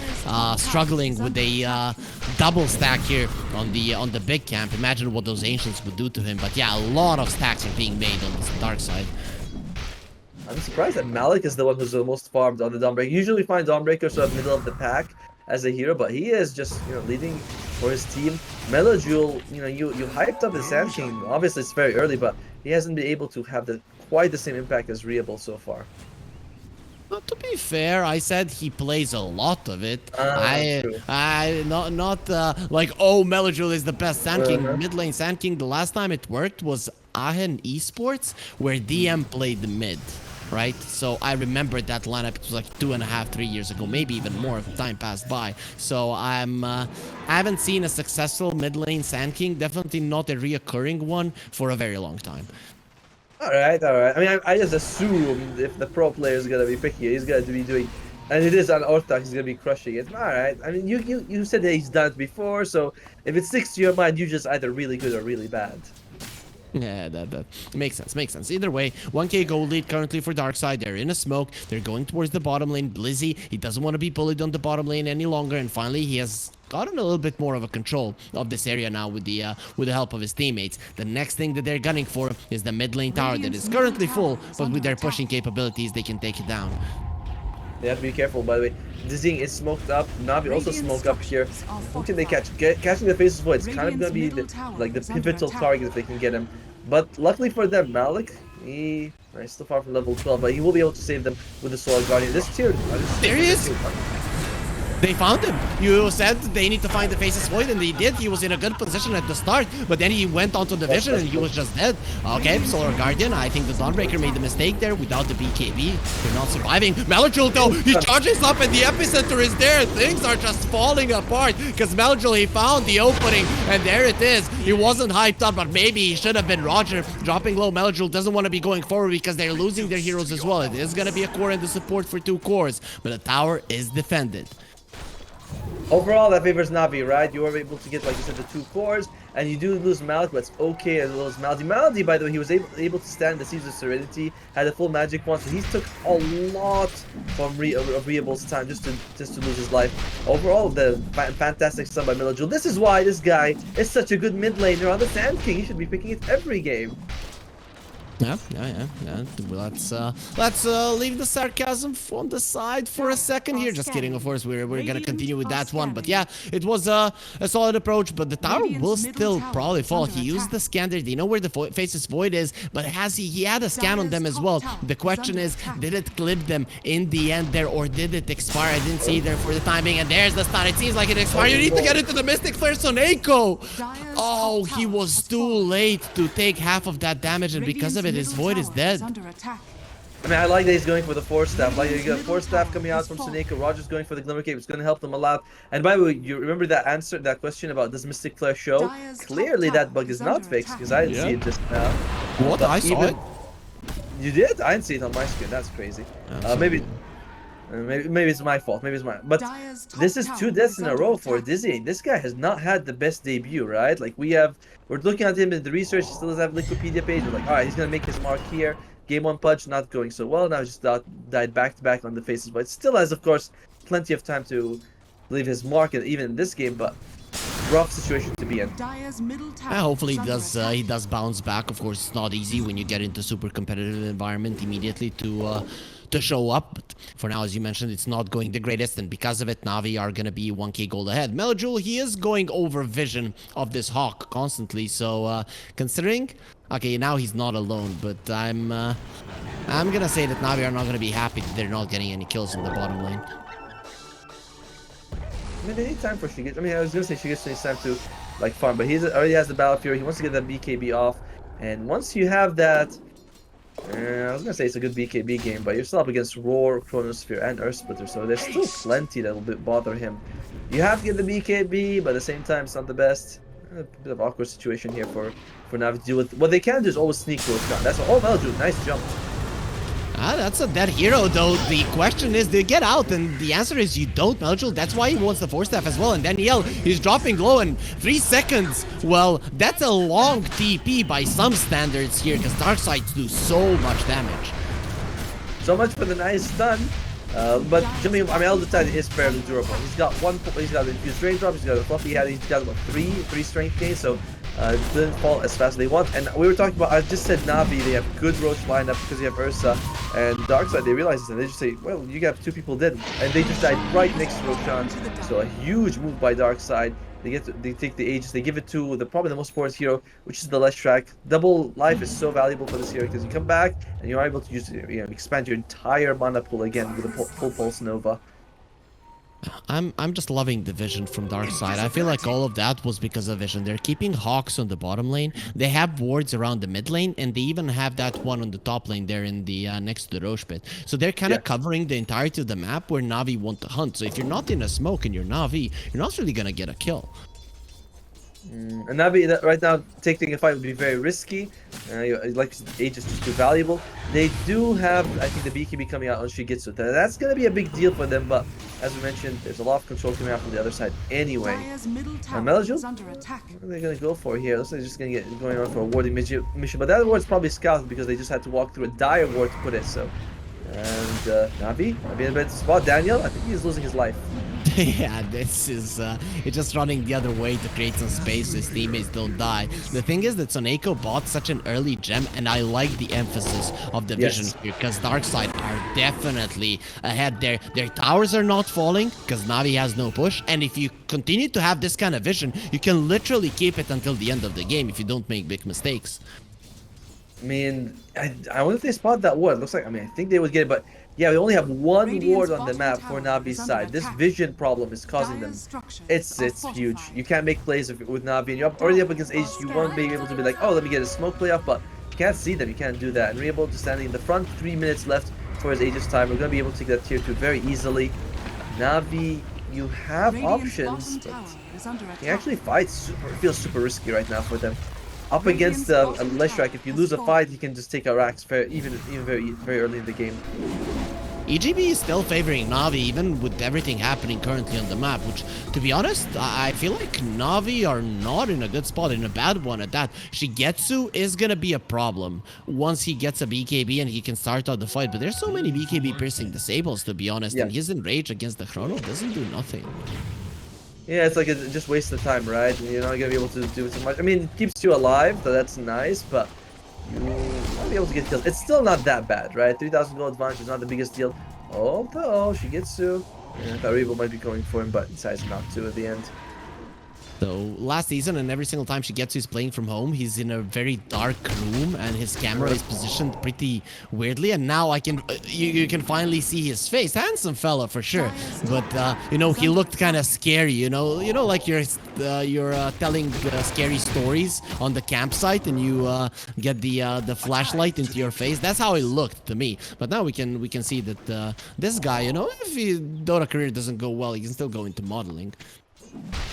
struggling with a double stack here on the big camp. Imagine what those Ancients would do to him. But yeah, a lot of stacks are being made on this Darkside.
I'm surprised that Malik is the one who's the most farmed on the Dawnbreaker. Usually we find Dawnbreaker sort of middle of the pack as a hero, but he is just, you know, leading for his team. Melojule, you know, you hyped up the Sand King. Obviously it's very early, but he hasn't been able to have quite the same impact as Reable so far.
Well, to be fair, I said he plays a lot of it. Not like, oh, Melojule is the best Sand King. Mid lane Sand King, the last time it worked was Ahen Esports, where DM played the mid. Right, so I remember that lineup. It was like 2.5, 3 years ago, maybe even more if time passed by. So I haven't seen a successful mid lane Sand King, definitely not a reoccurring one, for a very long time.
All right. I mean, I just assume if the pro player is gonna be picky, he's gonna be doing, and it is unorthodox, he's gonna be crushing it. All right. I mean, you said that he's done it before, so if it sticks to your mind, you're just either really good or really bad.
Yeah, that makes sense. Either way, 1k gold lead currently for Darkside. They're in a smoke. They're going towards the bottom lane. Blizzy, he doesn't want to be bullied on the bottom lane any longer, and finally he has gotten a little bit more of a control of this area now with the help of his teammates. The next thing that they're gunning for is the mid lane tower that is currently full, but with their pushing capabilities, they can take it down.
They have to be careful, by the way. Dizzying is smoked up. Navi also smoked up here. Who can they catch? Catching the Faceless Void is kind of going to be the pivotal target if they can get him. But luckily for them, Malik, he's still far from level 12, but he will be able to save them with the Soul Guardian. This tier...
There he is! They found him. You said they need to find the Faceless Void, and they did. He was in a good position at the start, but then he went onto the vision and he was just dead. Okay, Solar Guardian. I think the Dawnbreaker made the mistake there without the BKB. They're not surviving. Melojule, though, he charges up and the epicenter is there. Things are just falling apart because Melojule, he found the opening, and there it is. He wasn't hyped up, but maybe he should have been Roger. Dropping low, Melojule doesn't want to be going forward because they're losing their heroes as well. It is going to be a core and the support for 2 cores, but the tower is defended.
Overall, that favors Navi, right? You were able to get, like you said, the 2 cores, and you do lose Malik, but it's okay as well as Maldi. Maldi, by the way, he was able to stand the Seas of Serenity, had a full magic wand, so he took a lot from Reable's time just to lose his life. Overall, the fantastic stun by Melojule. This is why this guy is such a good mid laner on the Sand King. He should be picking it every game.
Yeah. Let's leave the sarcasm on the side for a second here. Just kidding, of course. We're gonna continue with that one. But yeah, it was a solid approach. But the tower will still probably fall. He used the scanner. They know where the Faceless Void is, but he had a scan on them as well. The question is, did it clip them in the end there, or did it expire? I didn't see there for the timing. And there's the stun. It seems like it expired. You need to get into the Mystic Flare, Soneko. Oh, he was too late to take half of that damage, and because of it, his Void is dead.
I mean, I like that he's going for the Force Staff. Like, you got Force Staff coming out from Soneko. Roger's going for the Glimmer Cape. It's going to help them a lot. And by the way, you remember that question about does Mystic Flare show? Clearly, that bug is not fixed because I didn't see it just now.
What? I saw it.
You did? I didn't see it on my screen. That's crazy. Maybe it's my fault. Maybe it's mine. But this is 2 deaths in a row for Dizzy. This guy has not had the best debut, right? Like, we're looking at him in the research. He still doesn't have a Wikipedia page. We're like, all right, he's gonna make his mark here. Game 1 punch not going so well. Now he just died back to back on the Faces, but still has, of course, plenty of time to leave his mark, even in this game. But rough situation to be in.
Hopefully he does bounce back. Of course, it's not easy when you get into super competitive environment immediately to show up. But for now, as you mentioned, it's not going the greatest, and because of it, Navi are gonna be 1k gold ahead. Melojule, he is going over vision of this Hawk constantly, so considering, okay, now he's not alone, but I'm gonna say that Navi are not gonna be happy that they're not getting any kills in the bottom lane.
I mean, they need time for Shigetsu. I mean, I was gonna say Shigetsu needs time to like farm, but he already has the Battle Fury. He wants to get that BKB off, and once you have that, I was gonna say it's a good BKB game, but you're still up against Roar, Chronosphere, and Earth Splitter, so there's still plenty that will bother him. You have to get the BKB, but at the same time, it's not the best. A bit of awkward situation here for Navi to deal with. What they can do is always sneak Roshan. That's all. Oh, Melojule, nice jump.
That's a dead hero, though. The question is, do you get out? And the answer is you don't, Melchel. That's why he wants the 4-staff as well. And Danielle, he's dropping low in 3 seconds. Well, that's a long TP by some standards here, because Darkside do so much damage.
So much for the nice stun. But Jimmy, I mean, Darkside is fairly durable. He's got an infused raindrop, he's got a fluffy head, he's got about three strength gains, so it didn't fall as fast as they want. And we were talking about, I just said Navi, they have good Roach lineup because you have Ursa and Darkside. They realize this and they just say, well, you got 2 people dead, and they just died right next to Roshan. So a huge move by Darkside. They take the Aegis, they give it to probably the most important hero, which is the Leshrac. Double life is so valuable for this hero because you come back and you're able to use, expand your entire mana pool again with a full Pulse Nova.
I'm just loving the vision from Darkside. I feel like all of that was because of vision. They're keeping Hawks on the bottom lane. They have wards around the mid lane, and they even have that one on the top lane there in the next to the Roche pit. So they're kind of covering the entirety of the map where Navi want to hunt. So if you're not in a smoke and you're Navi, you're not really gonna get a kill.
And Navi right now taking a fight would be very risky. Like Aegis is too valuable. They do have, I think, the BKB coming out on Shigitsu. That's going to be a big deal for them, but as we mentioned, there's a lot of control coming out from the other side anyway. Melojil, what are they going to go for here? Looks like they're just going to get going on for a warding mission, but that ward's probably scouted because they just had to walk through a dire ward to put it, so. And Navi in a better spot. Daniel, I think he's losing his life.
Yeah, this is it's just running the other way to create some space so his teammates don't die. The thing is that Soneko bought such an early gem, and I like the emphasis of the vision here, because Darkside are definitely ahead there. Their towers are not falling because Navi has no push, and if you continue to have this kind of vision, you can literally keep it until the end of the game if you don't make big mistakes.
I mean, I wonder if they spot that ward. Looks like, I mean, I think they would get it, but yeah, we only have one ward on the map for Navi's side. This vision problem is causing them. It's huge. You can't make plays with Navi, and you're already up against Aegis. You won't be able to be like, oh, let me get a smoke play off, but you can't see them. You can't do that. And Reable just standing in the front, 3 minutes left for his Aegis time. We're going to be able to take that tier 2 very easily. Navi, you have options, but he actually fights. It feels super risky right now for them. Up against Leshrac, if you lose a fight, he can just take a Rax even very early in the game.
EGB is still favoring Navi, even with everything happening currently on the map, which, to be honest, I feel like Navi are not in a good spot, in a bad one at that. Shigetsu is gonna be a problem once he gets a BKB and he can start out the fight, but there's so many BKB piercing disables, to be honest, and his enrage against the Chrono doesn't do nothing.
Yeah, it's like it just wastes the time, right? And you're not gonna be able to do too much. I mean, it keeps you alive, so that's nice, but you won't be able to get kills. It's still not that bad, right? 3,000 gold advantage is not the biggest deal. Although Shigetsu, yeah, I thought Revo might be going for him, but decides not to at the end.
So last season, and every single time Shigetsu is playing from home, he's in a very dark room and his camera is positioned pretty weirdly, and now I can you can finally see his face. Handsome fella for sure, but you know, he looked kind of scary, you know, like you're telling scary stories on the campsite and you get the flashlight into your face. That's how it looked to me. But now we can see that this guy, you know, if his Dota career doesn't go well, he can still go into modeling.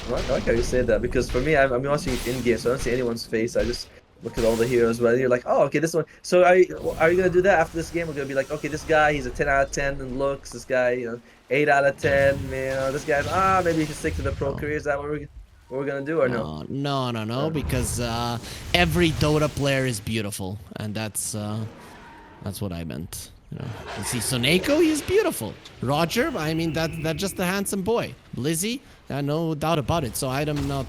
I like how you say that, because for me, I'm watching it in game, so I don't see anyone's face. I just look at all the heroes, but you're like, oh, okay, this one. So are you gonna do that after this game? We're gonna be like, okay, this guy, he's a 10 out of 10 in looks. This guy, you know, 8 out of 10. You know, this guy's maybe he should stick to the pro career. Is that what we're gonna do, or no?
No, because every Dota player is beautiful, and that's what I meant. You know, you see Soneko, he's beautiful. Roger, I mean, that's just a handsome boy. Blizzy, no doubt about it. So I'm not,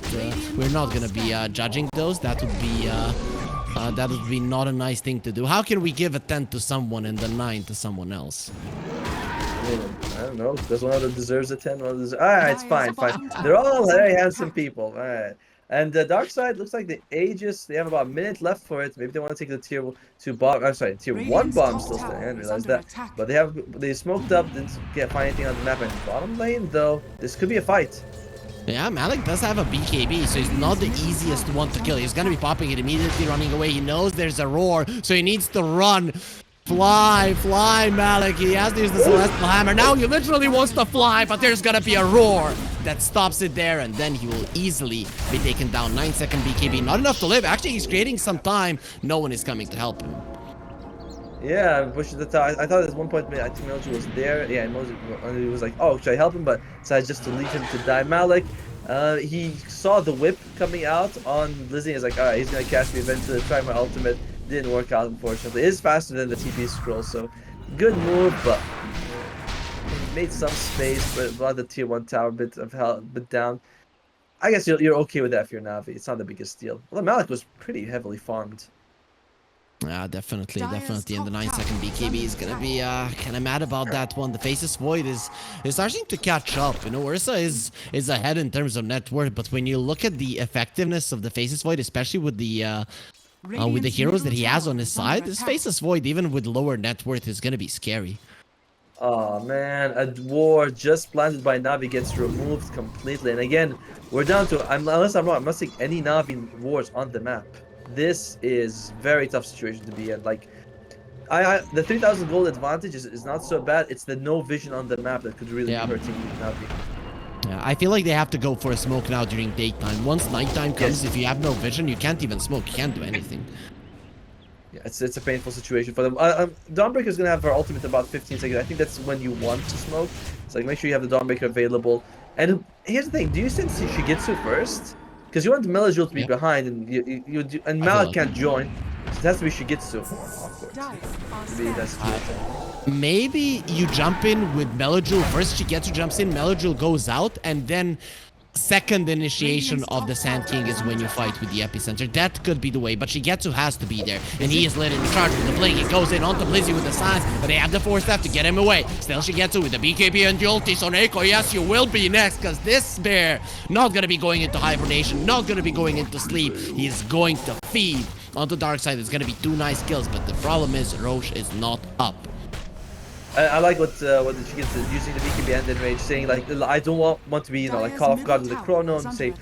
we're not gonna be judging those. That would be not a nice thing to do. How can we give a 10 to someone and a 9 to someone else?
I don't know. There's one that deserves a 10. Alright, it's fine. They're all very handsome people. Alright. And the Darkside looks like the Aegis, they have about a minute left for it. Maybe they want to take the tier 2 bomb. I'm sorry, tier 1 bomb still standing. I didn't realize that. But they smoked up, didn't find anything on the map. And bottom lane, though, this could be a fight.
Yeah, Malik does have a BKB, so he's not the easiest one to kill. He's gonna be popping it immediately, running away. He knows there's a roar, so he needs to run. Fly, Malik. He has to use the Celestial Hammer. Now he literally wants to fly, but there's gonna be a roar that stops it there, and then he will easily be taken down. 9-second BKB, not enough to live. Actually, he's creating some time. No one is coming to help him.
Yeah, pushes the tower. I thought at one point I think Melju was there. Yeah, and he was like, "Oh, should I help him?" But decided just to leave him to die. Malik, he saw the whip coming out on Lizzie. He's like, "All right, he's gonna catch me eventually." Try my ultimate. Didn't work out, unfortunately. It is faster than the TP scroll, so good move, but he made some space, but brought the tier 1 tower bit down. I guess you're okay with that if you're Navi. It's not the biggest deal. Well, Malik was pretty heavily farmed.
Yeah, definitely. And the 9-second BKB is gonna be kind of mad about that one. The Faceless Void is starting to catch up. You know, Ursa is ahead in terms of net worth, but when you look at the effectiveness of the Faceless Void, especially with the heroes that he has on his side, this Faceless Void, even with lower net worth, is gonna be scary.
Oh man, a war just planted by Navi gets removed completely. And again, we're down to, unless I'm wrong, I'm not seeing any Navi wars on the map. This is very tough situation to be in. Like, the 3,000 gold advantage is not so bad. It's the no vision on the map that could really be hurting Navi.
Yeah, I feel like they have to go for a smoke now during daytime. Once nighttime comes, if you have no vision, you can't even smoke. You can't do anything.
Yeah, it's a painful situation for them. Dawnbreaker is gonna have her ultimate in about 15 seconds. I think that's when you want to smoke. It's like make sure you have the Dawnbreaker available. And here's the thing: do you send Shigetsu first? Because you want Melajul to be behind, and Malik can't join. So it has to be Shigetsu, of course. To be that situation.
Maybe you jump in with Melajul first. Shigetsu jumps in, Melajul goes out, and then second initiation of the Sand King is when you fight with the epicenter. That could be the way, but Shigetsu has to be there, and he is led in charge with the blink. It goes in onto Blizzy with the signs, but they have the force staff to get him away. Still Shigetsu with the BKB and the ulti. So Neko, yes, you will be next, because this bear not gonna be going into hibernation, not gonna be going into sleep. He is going to feed onto Darkside. It's gonna be 2 nice kills, but the problem is Roche is not up.
I like what she gets using the BKB and then rage, saying like I don't want to be like caught off guard with the chrono and say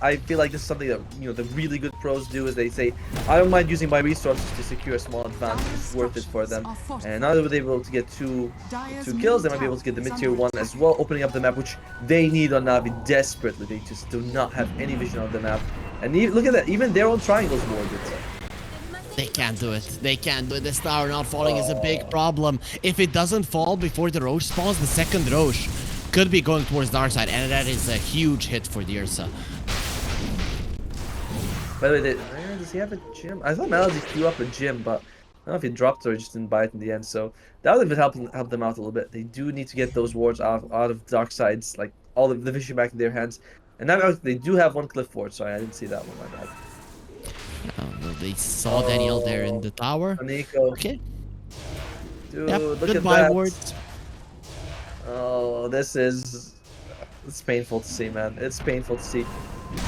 I feel like this is something that the really good pros do is they say I don't mind using my resources to secure a small advantage. It's worth it for them. And now that they're able to get two kills, they might be able to get the mid tier 1 as well, opening up the map, which they need on Navi desperately. They just do not have any vision on the map. And look at that, even their own triangles warded.
They can't do it. They can't do it. This tower not falling is a big problem. If it doesn't fall before the Roche spawns, the second Roche could be going towards Darkside, and that is a huge hit for the Ursa.
By the way, does he have a gym? I thought Melody queue up a gym, but I don't know if he dropped or just didn't buy it in the end. So that would have help them out a little bit. They do need to get those wards out of Darkside's, like all of the vision back in their hands. And now they do have 1 cliff ward. Sorry, I didn't see that one. My bad.
Well, they saw Daniel there in the tower.
Nico.
Okay.
Dude,
yep,
look
goodbye
at that.
wards.
Oh, it's painful to see, man. It's painful to see.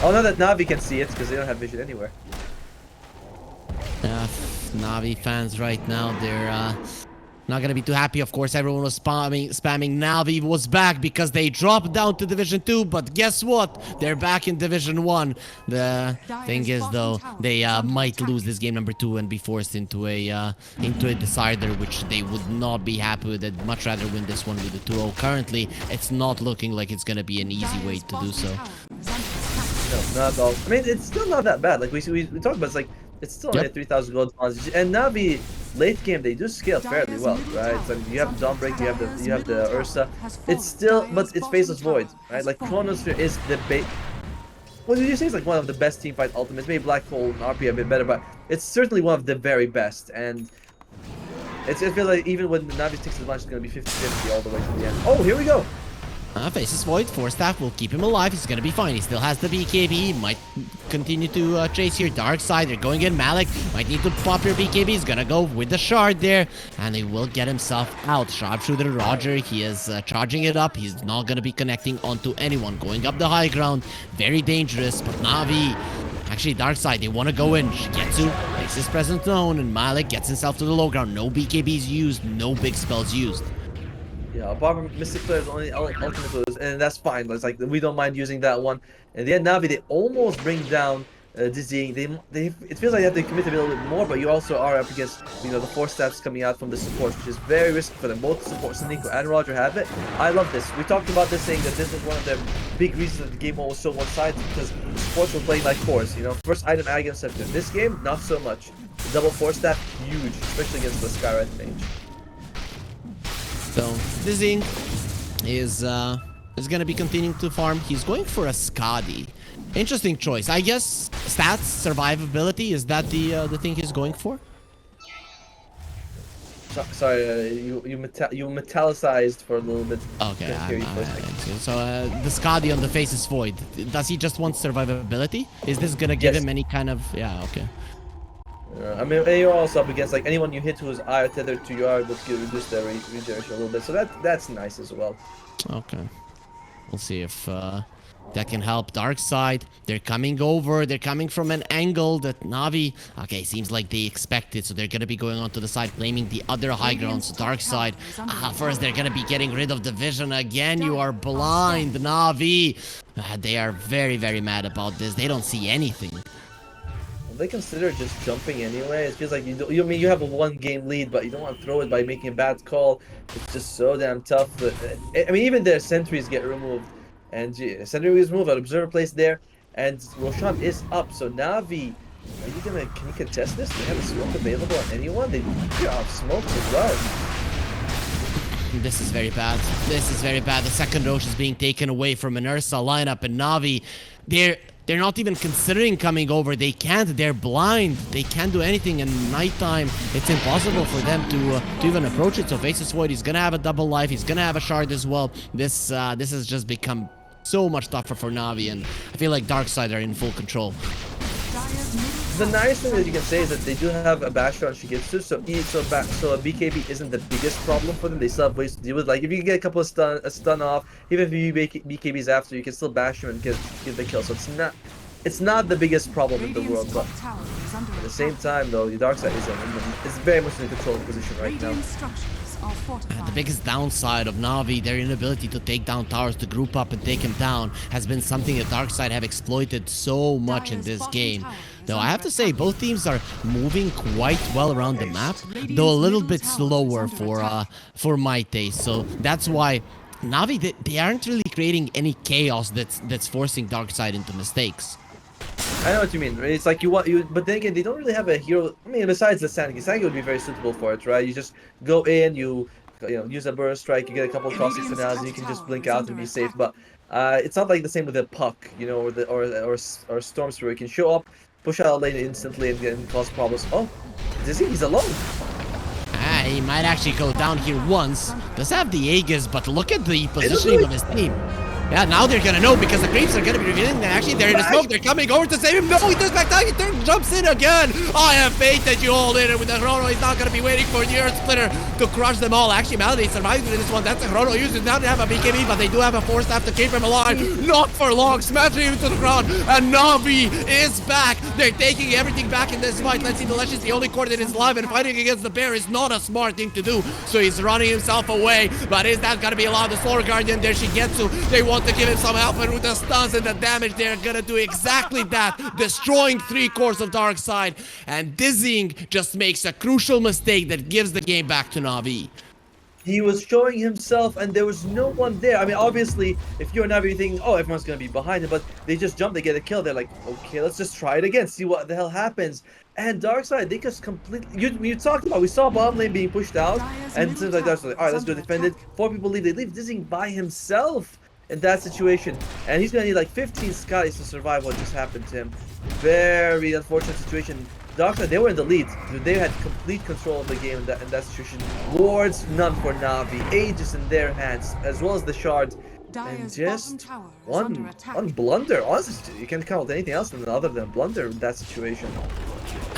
Oh, no, that Navi can see it because they don't have vision anywhere.
Navi fans right now, they're not gonna be too happy. Of course, everyone was spamming. Navi was back because they dropped down to Division 2, but guess what? They're back in Division 1. The thing is, though, they might lose this game number 2 and be forced into a decider, which they would not be happy with. They'd much rather win this one with a 2-0. Currently, it's not looking like it's gonna be an easy way to do so.
No, not at all. I mean, it's still not that bad. Like we talked about, it's still only a 3,000 gold advantage. And Navi, late game, they do scale fairly well, right? So you have the Dawnbreak, you have the Ursa. It's still, but it's Faceless Void, right? Like Chronosphere is the bait. What did you say? It's like one of the best teamfight ultimates. Maybe Black Hole and RP a bit better, but it's certainly one of the very best. And it feels like even when Navi takes advantage, it's gonna be 50-50 all the way to the end. Oh, here we go.
Faceless Void, Force Staff will keep him alive. He's gonna be fine. He still has the BKB. Might continue to chase here. Darkside, they're going in. Malik might need to pop your BKB. He's gonna go with the shard there, and he will get himself out. Sharpshooter Roger, he is charging it up. He's not gonna be connecting onto anyone. Going up the high ground, very dangerous. But Navi, actually Darkside, they want to go in. Shigetsu makes his presence known, and Malik gets himself to the low ground. No BKBs used, no big spells used.
Yeah, Barber Mystic Player's only ultimate was, and that's fine. It's like we don't mind using that one. And then Navi, they almost bring down Dizzying. It feels like they have to commit a little bit more, but you also are up against the force stats coming out from the supports, which is very risky for them. Both supports, Nico and Roger, have it. I love this. We talked about this, saying that this was one of the big reasons that the game was so one-sided, because the supports were playing like cores. First item against center. This game, not so much. double force staff, huge, especially against the Skyrat mage.
So Dizzy is gonna be continuing to farm. He's going for a Skadi. Interesting choice. I guess stats, survivability, is that the thing he's going for?
Sorry, you metallicized for a little bit.
Okay, so the Skadi on the face is void. Does he just want survivability? Is this gonna give him any kind of... Yeah, okay.
I mean, and you're also up against like anyone you hit who is IR tethered to your but reduce their regeneration a little bit, so that's nice as well.
Okay, we'll see if that can help Darkside. They're coming over. They're coming from an angle that Navi... Okay, seems like they expected, so they're gonna be going onto the side, claiming the other high ground. So Darkside, first they're gonna be getting rid of the vision again. You are blind, Navi. They are very, very mad about this. They don't see anything.
They consider just jumping anyway. It feels like you have a 1-game lead, but you don't want to throw it by making a bad call. It's just so damn tough. I mean, even their sentries get removed, and sentry is removed. An observer placed there, and Roshan is up. So Navi, can you contest this? They have a smoke available on anyone. They are smoked as well.
This is very bad. This is very bad. The second Rosh is being taken away from an Ursa lineup, and Navi, they're not even considering coming over. They can't. They're blind. They can't do anything. And nighttime, it's impossible for them to even approach it. So Faceless Void, he's gonna have a double life. He's gonna have a shard as well. This has just become so much tougher for Navi, and I feel like Darkside are in full control.
The nice thing that you can say is that they do have a Basher on Shigetsu, so a BKB isn't the biggest problem for them. They still have ways to deal with. Like if you can get a couple of stun off, even if you BKBs after, you can still bash them and get the kill. So it's not the biggest problem in the world, but at the same time though, the Darkside is very much in a controlling position right now.
The biggest downside of Navi, their inability to take down towers, to group up and take him down, has been something that Darkside have exploited so much in this game. Though I have to say, both teams are moving quite well around the map, though a little bit slower for my taste. So that's why Navi, they aren't really creating any chaos that's forcing Darkside into mistakes.
I know what you mean. It's like but then again, they don't really have a hero. I mean, besides the Sangi would be very suitable for it, right? You just go in, you use a burst strike, you get a couple of cross finales, and you can just blink out and be safe. But it's not like the same with a Puck, or Storm Spirit. You can show up, push out a lane instantly, and cause problems. Oh, he's alone.
He might actually go down here once. Does have the Aegis, but look at the positioning of his team. Yeah, now they're gonna know because the creeps are gonna be revealing that actually they're in the smoke. They're coming over to save him. No, he does back down. He jumps in again. I have faith that you all in it with the Chrono. He's not gonna be waiting for the Earth Splitter to crush them all. Actually, Malady survives with this one. That's the Chrono uses. Now they have a BKB, but they do have a force staff to keep him alive. Not for long. Smashing him to the ground. And Navi is back. They're taking everything back in this fight. Let's see, the Lesh is the only core that is alive, and fighting against the bear is not a smart thing to do. So he's running himself away. But is that gonna be allowed? The Solar Guardian, there she gets to. They want to give him some help. And with the stuns and the damage, they're gonna do exactly that, destroying 3 cores of Darkside, and Dizzying just makes a crucial mistake that gives the game back to Navi.
He was showing himself and there was no one there. I mean, obviously, if you're Navi, you're thinking, oh, everyone's gonna be behind him, but they just jump, they get a kill. They're like, okay, let's just try it again, see what the hell happens. And Darkside, they just completely... You talked about, we saw bottom lane being pushed out, and it seems like Darkside, like, alright, let's go defend it. 4 people leave, they leave Dizzying by himself in that situation, and he's gonna need like 15 Scotties to survive what just happened to him. Very unfortunate situation. Darkside, they were in the lead. They had complete control of the game in that situation. Wards, none for Navi. Aegis in their hands, as well as the shard. And just one blunder. Honestly, you can't count anything else other than blunder in that situation.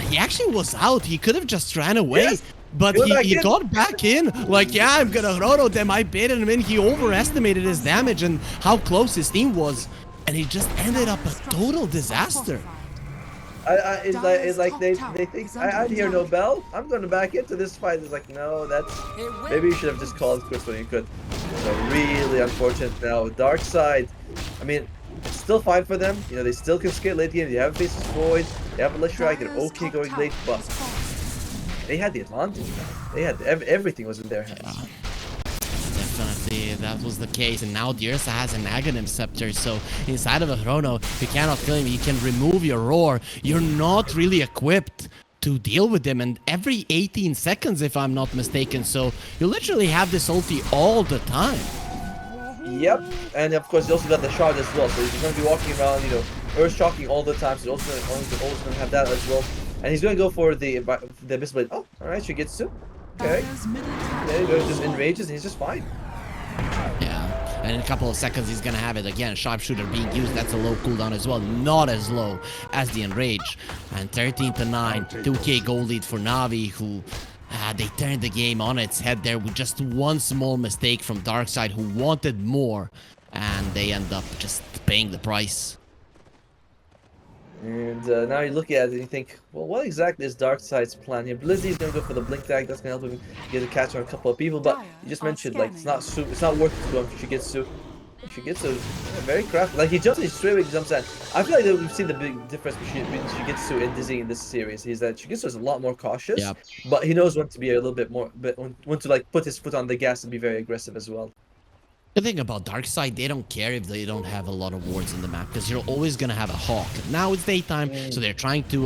He actually was out. He could have just ran away.
Yes.
But he got back in, like, yeah, I'm gonna Chrono them. I baited him in. He overestimated his damage and how close his team was. And he just ended up a total disaster.
It's like they think, I hear no bell. I'm gonna back into this fight. It's like, no, maybe you should have just called quits when you could. So really unfortunate now. Darkside, I mean, it's still fine for them. They still can skate late game. They have Faceless Void. They have a Leshrac. They're okay going late, but they had the advantage now. They had everything was in their hands.
Yeah. Definitely, that was the case. And now the Ursa has an Aghanim Scepter, so inside of a Chrono, you cannot kill him. You can remove your Roar. You're not really equipped to deal with them, and every 18 seconds, if I'm not mistaken. So you literally have this ulti all the time.
Yep, and of course, you also got the shard as well. So he's going to be walking around, you know, earth shocking all the time. So he's always going to have that as well. And he's going to go for the Abyss Blade. Oh, all right, Shigetsu. Okay. There you go, just enrages, and he's just fine.
Yeah, and in a couple of seconds, he's going to have it again. Sharpshooter being used. That's a low cooldown as well. Not as low as the Enrage. And 13-9, 2k gold lead for Navi, who... they turned the game on its head there with just one small mistake from Darkside, who wanted more, and they end up just paying the price.
And now you look at it and you think, well, what exactly is Darkside's plan here? Blizzy's gonna go for the blink tag. That's gonna help him get a catch on a couple of people, but you just mentioned like it's not worth it to go for Shigetsu. Shigetsu very crafty. Like he straight away jumps in. I feel like that we've seen the big difference between Shigetsu and Dizzy in this series. Is that Shigetsu is a lot more cautious, but he knows when to be a little bit more, but when to like put his foot on the gas and be very aggressive as well.
The thing about Darkside, they don't care if they don't have a lot of wards in the map, because you're always gonna have a Hawk. Now it's daytime, so they're trying to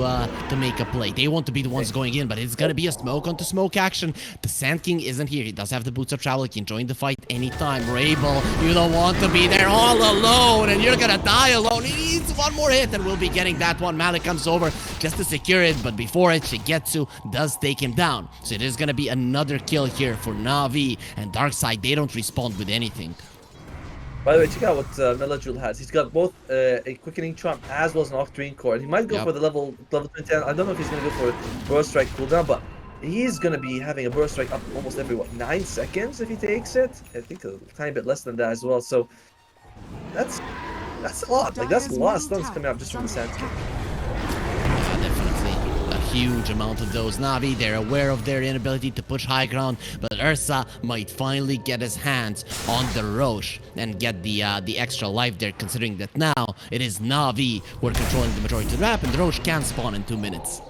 make a play. They want to be the ones going in, but it's gonna be a smoke onto smoke action. The Sand King isn't here. He does have the boots of travel. He can join the fight anytime. Rabel, you don't want to be there all alone, and you're gonna die alone. He needs one more hit, and we'll be getting that one. Malik comes over just to secure it, but before it, Shigetsu does take him down. So it is gonna be another kill here for Navi, and Darkside, they don't respond with anything.
By the way, check out what Melajul has. He's got both a quickening charm as well as an Octarine core. And he might go for the level 10. I don't know if he's going to go for a burst strike cooldown, but he's going to be having a burst strike up almost every 9 seconds if he takes it. I think a tiny bit less than that as well. So that's a lot. Like that's a lot of stuns coming out just from the Sand King.
Huge amount of those. Navi, they're aware of their inability to push high ground, but Ursa might finally get his hands on the Roche and get the extra life there, considering that now it is Navi who are controlling the majority of the map, and the Roche can spawn in 2 minutes.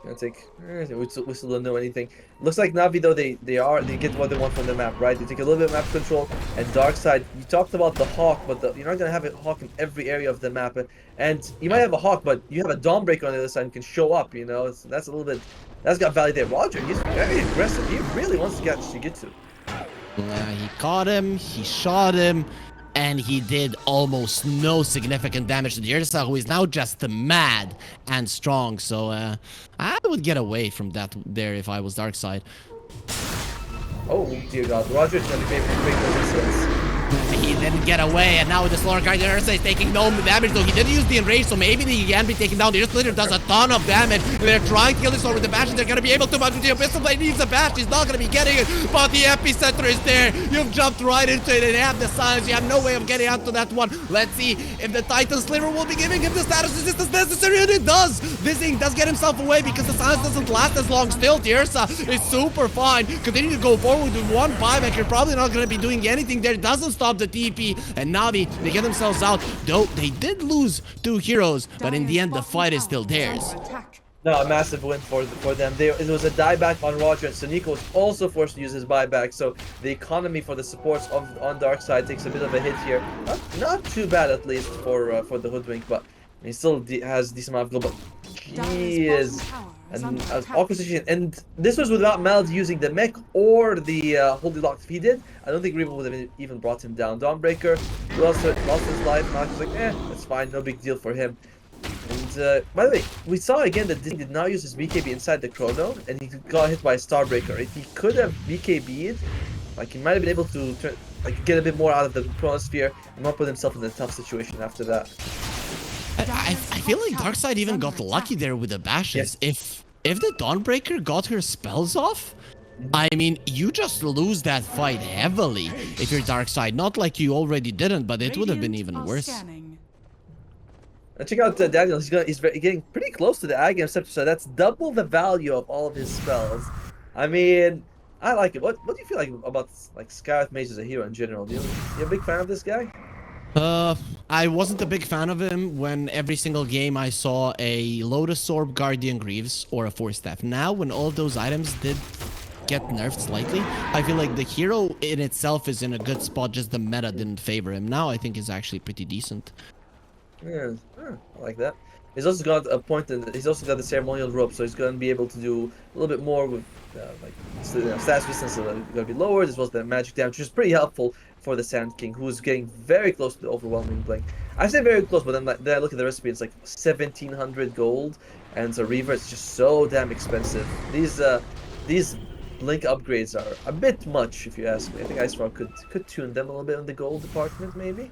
Gonna take. We still don't know anything. Looks like Navi though they get what they want from the map, right? They take a little bit of map control. And Darkside, you talked about the Hawk, but you're not gonna have a Hawk in every area of the map. And you might have a Hawk, but you have a Dawnbreaker on the other side and can show up. You know, so that's a little bit. That's got value there. Roger, he's very aggressive. He really wants to get Shigetsu.
He caught him. He shot him. And he did almost no significant damage to the Ursa, who is now just mad and strong. So I would get away from that there if I was Darkside.
Oh dear God, Roger's gonna make those incidents.
He didn't get away, and now with the slower card, the Ursa is taking no damage, though he didn't use the Enrage, so maybe he can be taken down. The Splitter does a ton of damage. They're trying to kill this one with the Bash, and they're going to be able to, but the Abyssal Blade needs a Bash. He's not going to be getting it, but the Epicenter is there. You've jumped right into it, and you have the silence. You have no way of getting onto that one. Let's see if the Titan Sliver will be giving him the status resistance necessary, and it does. This thing does get himself away because the silence doesn't last as long. Still, the Ursa is super fine. Continue to go forward with one buyback. You're probably not going to be doing anything there. It doesn't stop the TP. And Navi, they get themselves out, though they did lose 2 heroes, but in the end, the fight is still theirs.
No, a massive win for them. It was a dieback on Roger, and Soniko was also forced to use his buyback, so the economy for the supports on Darkside takes a bit of a hit here. Not too bad, at least, for the Hoodwink, but he still has a decent amount of gold, but he is an opposition, and this was without Meld using the mech or the Holy Lock. If he did, I don't think Reba would have even brought him down. Dawnbreaker lost his life. Now he's like, that's fine, no big deal for him. And by the way, we saw again that Disney did not use his BKB inside the Chrono, and he got hit by a Starbreaker. If he could have BKB'd, like he might have been able to get a bit more out of the Chronosphere and not put himself in a tough situation after that.
I feel like Darkside even got lucky there with the bashes.
Yes.
If the Dawnbreaker got her spells off, I mean, you just lose that fight heavily if you're Darkside. Not like you already didn't, but it would have been even worse.
And check out Daniel. He's getting pretty close to the Agam Scepter, so that's double the value of all of his spells. I mean, I like it. What do you feel like about like Scarlet Mage as a hero in general? You a big fan of this guy?
I wasn't a big fan of him when every single game I saw a Lotus Orb, Guardian Greaves, or a Force Staff. Now, when all of those items did get nerfed slightly, I feel like the hero in itself is in a good spot, just the meta didn't favor him. Now I think he's actually pretty decent.
Yeah, I like that. He's also got a point, and he's also got the ceremonial rope, so he's going to be able to do a little bit more with like status distance going to be lowered, as well as the magic damage, which is pretty helpful for the Sand King, who is getting very close to the overwhelming blink. I say very close, but then I look at the recipe, it's like 1,700 gold, and so Reaver is just so damn expensive. These blink upgrades are a bit much, if you ask me. I think Ice Frog could tune them a little bit in the gold department, maybe.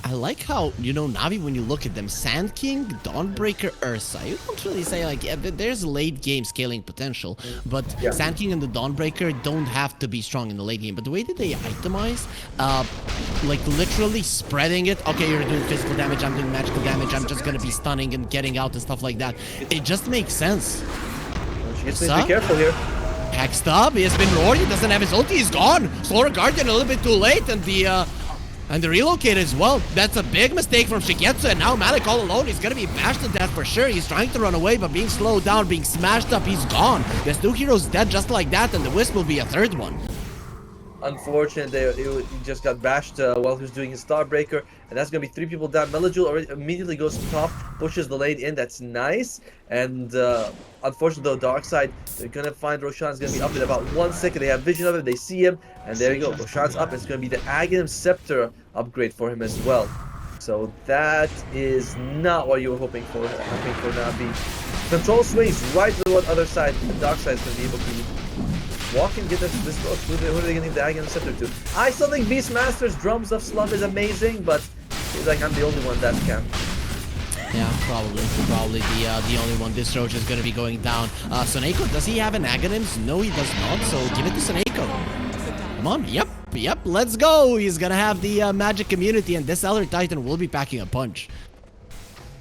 I like how, you know, Navi, when you look at them, Sand King, Dawnbreaker, Ursa, you don't really say, like, yeah, there's late game scaling potential, but Sand King and the Dawnbreaker don't have to be strong in the late game. But the way that they itemize, like, literally spreading it, okay, you're doing physical damage, I'm doing magical damage, I'm just gonna be stunning and getting out and stuff like that. It just makes sense.
She needs to be careful here.
Hexed up, he has been roared, he doesn't have his ulti, he's gone. Slower Guardian a little bit too late, and the relocate as well. That's a big mistake from Shigetsu, and now Malik all alone. He's gonna be bashed to death for sure. He's trying to run away, but being slowed down, being smashed up, he's gone. There's 2 heroes dead just like that, and the Wisp will be a 3rd one.
Unfortunate, he just got bashed while he was doing his Starbreaker, and that's gonna be 3 people down. Melajul already immediately goes to top, pushes the lane in. That's nice. And unfortunately, though, Darkside, they're gonna find Roshan's gonna be up in about 1 second. They have vision of him, they see him, and there you go. Roshan's up. It's gonna be the Aghanim Scepter upgrade for him as well. So that is not what you were hoping for. Hoping for Navi. Control swings right to the other side. The Darkside is gonna be able to walk and get this roach. Who are they getting the Aghanim Scepter to? I still think Beastmaster's Drums of Slum is amazing, but it's like I'm the only one that can.
Yeah, probably the only one. This roach is gonna be going down. Soneko, does he have an Aghanims? No, he does not. So give it to Soneko. Come on, yep, let's go. He's gonna have the magic immunity, and this Elder Titan will be packing a punch.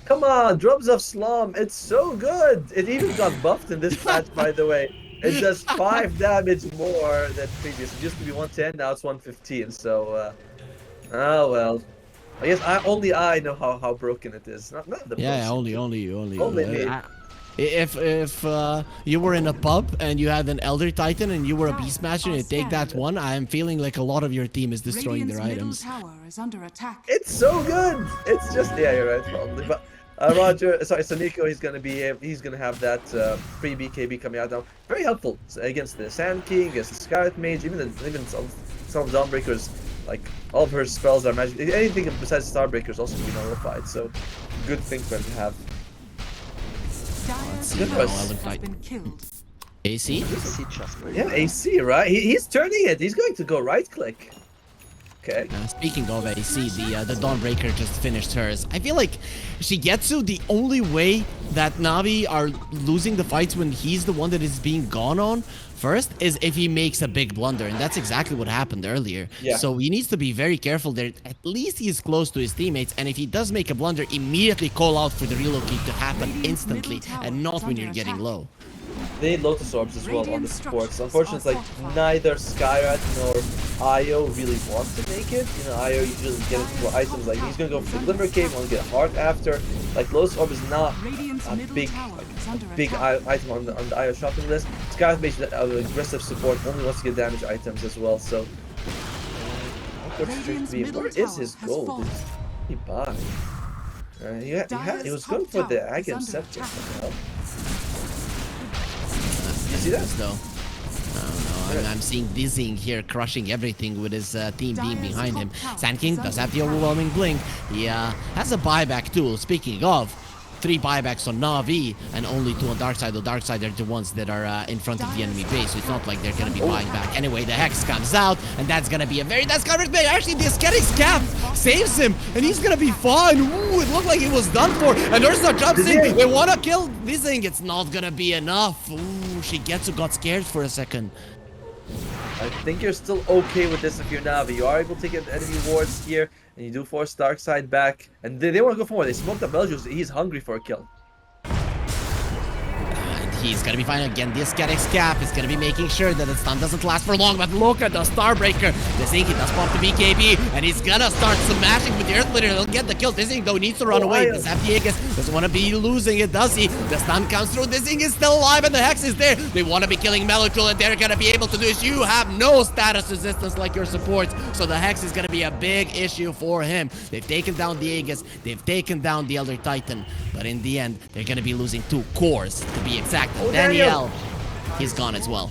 Come on, Drums of Slum. It's so good. It even got buffed in this patch, by the way. It does 5 damage more than previous. It used to be 110, now it's 115. So, oh well. I guess only I know how broken it is. Not the
only you.
Only me.
If you were in a pub and you had an Elder Titan and you were a Beastmaster and you take that one, I am feeling like a lot of your team is destroying their items.
Tower is under attack.
It's so good. It's just you're right, probably. But Soneko, he's gonna have that free BKB coming out now. Very helpful against the Sand King, against the Scarlet Mage, even some Dawnbreakers. Like all of her spells are magic. Anything besides Starbreaker is also gonna be nullified. So good thing for him to have.
AC?
Yeah, AC, right? He's turning it. He's going to go right click. Okay.
Speaking of AC, the Dawnbreaker just finished hers. I feel like Shigetsu, the only way that Navi are losing the fights when he's the one that is being gone on first is if he makes a big blunder, and that's exactly what happened earlier.
Yeah.
So he needs to be very careful there. At least he's close to his teammates, and if he does make a blunder, immediately call out for the relocate to happen instantly, and not when you're getting low.
They need Lotus Orbs as well on the supports. Unfortunately, it's like neither Skyrat nor Io really wants to make it. You know, Io usually get into items like he's gonna go for the Glimmer Cave, want to get a heart after. Like Lotus Orb is not a big item on the Io shopping list. Skyrat makes aggressive support, only wants to get damage items as well. So, where is his gold? Did he buy? He was going for the Aghanim Scepter. You see that?
Though. I don't know. I'm seeing Dizzying here, crushing everything with his team being behind him. Sand King does have the overwhelming blink. He has a buyback tool. Speaking of, 3 buybacks on Navi and only 2 on Darkside. The Darkside are the ones that are in front of the enemy base, so it's not like they're gonna be buying back. Anyway, the Hex comes out, and that's gonna be a very nice coverage play. Actually, the Ascetic's cap saves him, and he's gonna be fine. Ooh, it looked like he was done for. And there's no jump in. They wanna kill this thing. It's not gonna be enough. Ooh, Shigetsu got scared for a second.
I think you're still okay with this if you're Navi. You are able to get enemy wards here, and you do force Darkside back. And they want to go forward. They smoked up Meljuice. He's hungry for a kill.
And he's gonna be fine again. This Cadex Cap is gonna be making sure that the stun doesn't last for long. But look at the Starbreaker. Dizzy does pop the BKB, and he's gonna start smashing with the Earth Splitter. He'll get the kill. Dizzy though needs to run away. Does have the Aegis. Doesn't want to be losing it, does he? The stun comes through. Dizzy is still alive, and the Hex is there. They want to be killing Melojul, and they're gonna be able to do this. You have no status resistance like your supports, so the Hex is gonna be a big issue for him. They've taken down the Aegis. They've taken down the Elder Titan, but in the end, they're gonna be losing 2 cores to be exact. And Daniel, he's gone as well.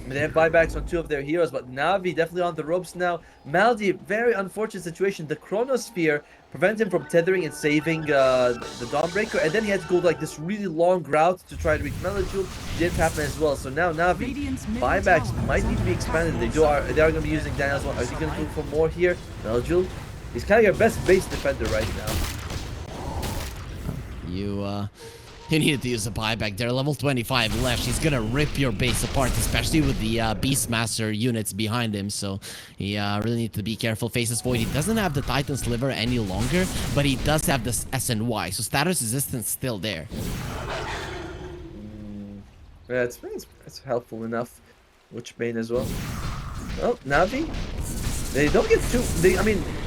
They have buybacks on 2 of their heroes, but Navi definitely on the ropes now. Maldi, very unfortunate situation. The Chronosphere prevents him from tethering and saving the Dawnbreaker, and then he had to go like this really long route to try to reach Melojul. Didn't happen as well. So now Navi buybacks might need to be expanded. They are going to be using Daniel as well. Are they going to look for more here? Melojul, he's kind of your best base defender right now.
You needed to use a buyback. They're level 25 left. She's gonna rip your base apart, especially with the Beastmaster units behind him. So he really needs to be careful. Faces Void. He doesn't have the Titan Sliver any longer, but he does have this SNY. So status resistance still there.
Yeah, it's helpful enough. Witch Bane as well. Well, Navi, they don't get too.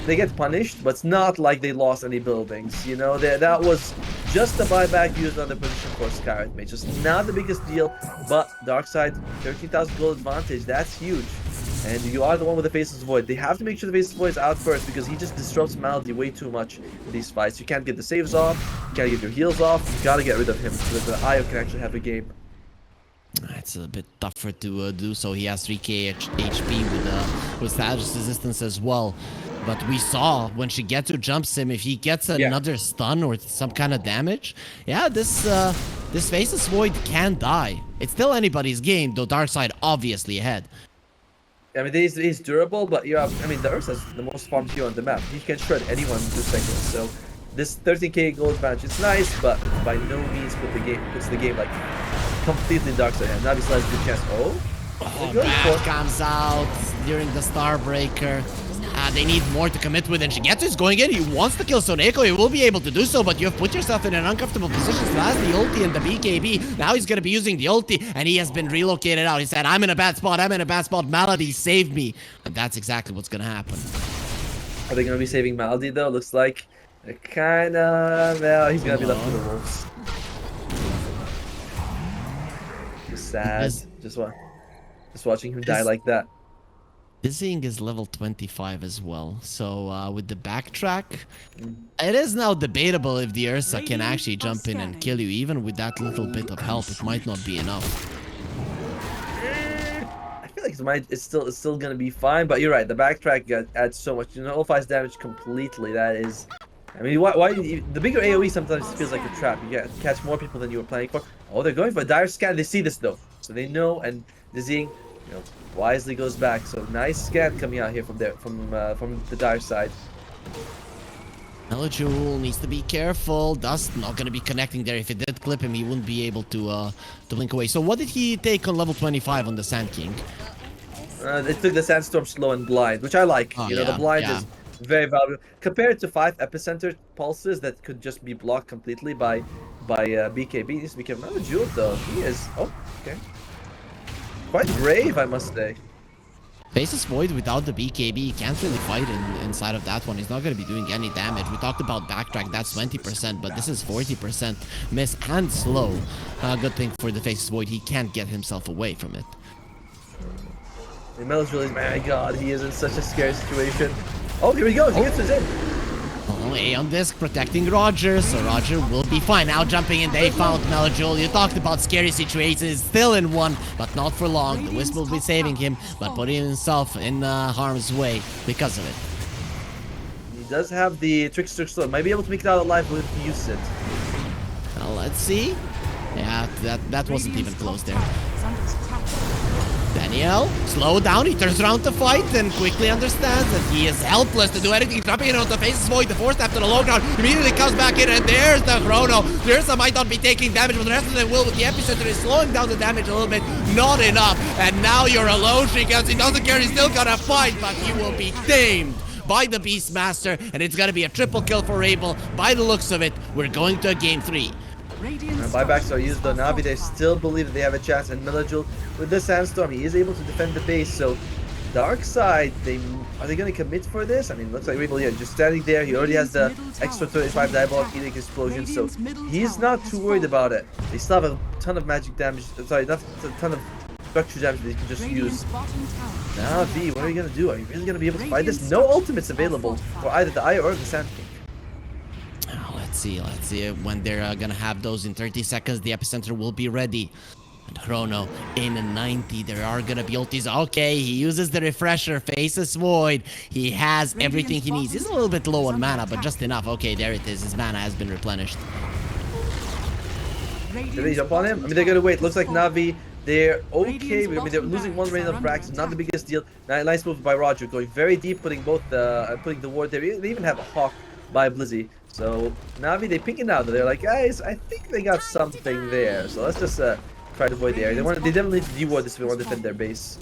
They get punished, but it's not like they lost any buildings. You know, that was just a buyback used on the position for Scarlet Mage. Just not the biggest deal, but Darkside, 13,000 gold advantage. That's huge. And you are the one with the Faceless Void. They have to make sure the Faceless Void is out first because he just disrupts Maldi way too much in these fights. You can't get the saves off, you can't get your heals off. You gotta get rid of him so that the Io can actually have a game.
It's a bit tougher to do so. He has 3k HP with status resistance as well. But we saw when Shigetu jumps him, if he gets another stun or some kind of damage, yeah, this Faceless Void can die. It's still anybody's game, though Darkside obviously ahead.
I mean, he's durable, but you have, the Ursa has the most farm hero on the map. He can shred anyone in 2 seconds. So this 13k gold advantage is nice, but by no means puts the game like completely Darkside hand. Navi still has a good chance. Oh,
Bash comes out during the Starbreaker. They need more to commit with, and Shigetu is going in. He wants to kill Soneko. He will be able to do so, but you have put yourself in an uncomfortable position. So that's the ulti and the BKB. Now he's going to be using the ulti, and he has been relocated out. He said, I'm in a bad spot. I'm in a bad spot. Malady, save me. And that's exactly what's going to happen.
Are they going to be saving Malady, though? Looks like kind of... Well, he's going to be left with the wolves. Sad. Just watching him die like that.
Dizzying is level 25 as well, so with the backtrack, it is now debatable if the Ursa can actually jump in and kill you. Even with that little bit of help, it might not be enough.
I feel like it's still gonna be fine, but you're right. The backtrack adds so much. Nullifies damage completely. That is, why the bigger AOE sometimes feels like a trap. You catch more people than you were planning for. Oh, they're going for a dire scan. They see this though, so they know. And Dizzying, wisely goes back. So nice scan coming out here from the dire side.
Melojul needs to be careful. Dust not going to be connecting there. If it did clip him, he wouldn't be able to blink away. So what did he take on level 25 on the Sand King?
They took the Sandstorm Slow and Blind, which I like. The Blind is very valuable compared to 5 Epicenter pulses that could just be blocked completely by BKB. He needs to be careful. Melojul though, he is quite brave, I must say.
Faceless Void without the BKB, he can't really fight inside of that one. He's not going to be doing any damage. We talked about backtrack, that's 20%, but this is 40% miss and slow. Good thing for the Faceless Void, he can't get himself away from it.
Melojul is, my god, he is in such a scary situation. Oh, here we go, he gets us in.
Oh, Aeon Disc protecting Roger, so Roger will be fine. Now jumping in, they found Melojul. You talked about scary situations, still in one, but not for long. The Wisp will be saving him, but putting himself in harm's way because of it.
He does have the Trickster Slow. Might be able to make it out alive if he uses it.
Well, let's see. Yeah, that wasn't even close there. Daniel, slow down, he turns around to fight and quickly understands that he is helpless to do anything. Dropping it on the Faceless Void, the 4-step to the low ground, immediately comes back in, and there's the Chrono. The Ursa might not be taking damage, but the rest of them will. With the Epicenter is slowing down the damage a little bit, not enough. And now you're alone, Shigetu. He doesn't care, he's still gonna fight, but he will be tamed by the Beastmaster, and it's gonna be a triple kill for Rabel. By the looks of it, we're going to a game 3.
Buybacks are used though. Navi, they still believe that they have a chance. And Milajul, with the Sandstorm, he is able to defend the base. So Darkside, are they going to commit for this? I mean, looks like Rebel, yeah, just standing there. He already has the extra 35 Diabolic Edict explosion, so he's not too worried about it. They still have a ton of magic damage. Sorry, a ton of structure damage that he can just use. Navi, what are you going to do? Are you really going to be able to fight this? No ultimates available for either the Eye or the Sand King.
Let's see when they're gonna have those in 30 seconds. The epicenter will be ready. And Chrono in 90. There are gonna be ultis. Okay, he uses the refresher, faces void. He has everything he needs. He's a little bit low on mana, but just enough. Okay, there it is. His mana has been replenished.
Did they jump on him? I mean, they're gonna wait. Looks like Navi, they're okay. I mean, they're losing one rain of Brax, not the biggest deal. Nice move by Roger, going very deep, putting the ward there. They even have a Hawk by Blizzy. So Navi, they ping it out. They're like, guys, I think they got something there. So let's just try to avoid the area. They definitely need to de-ward this if they want to defend their base.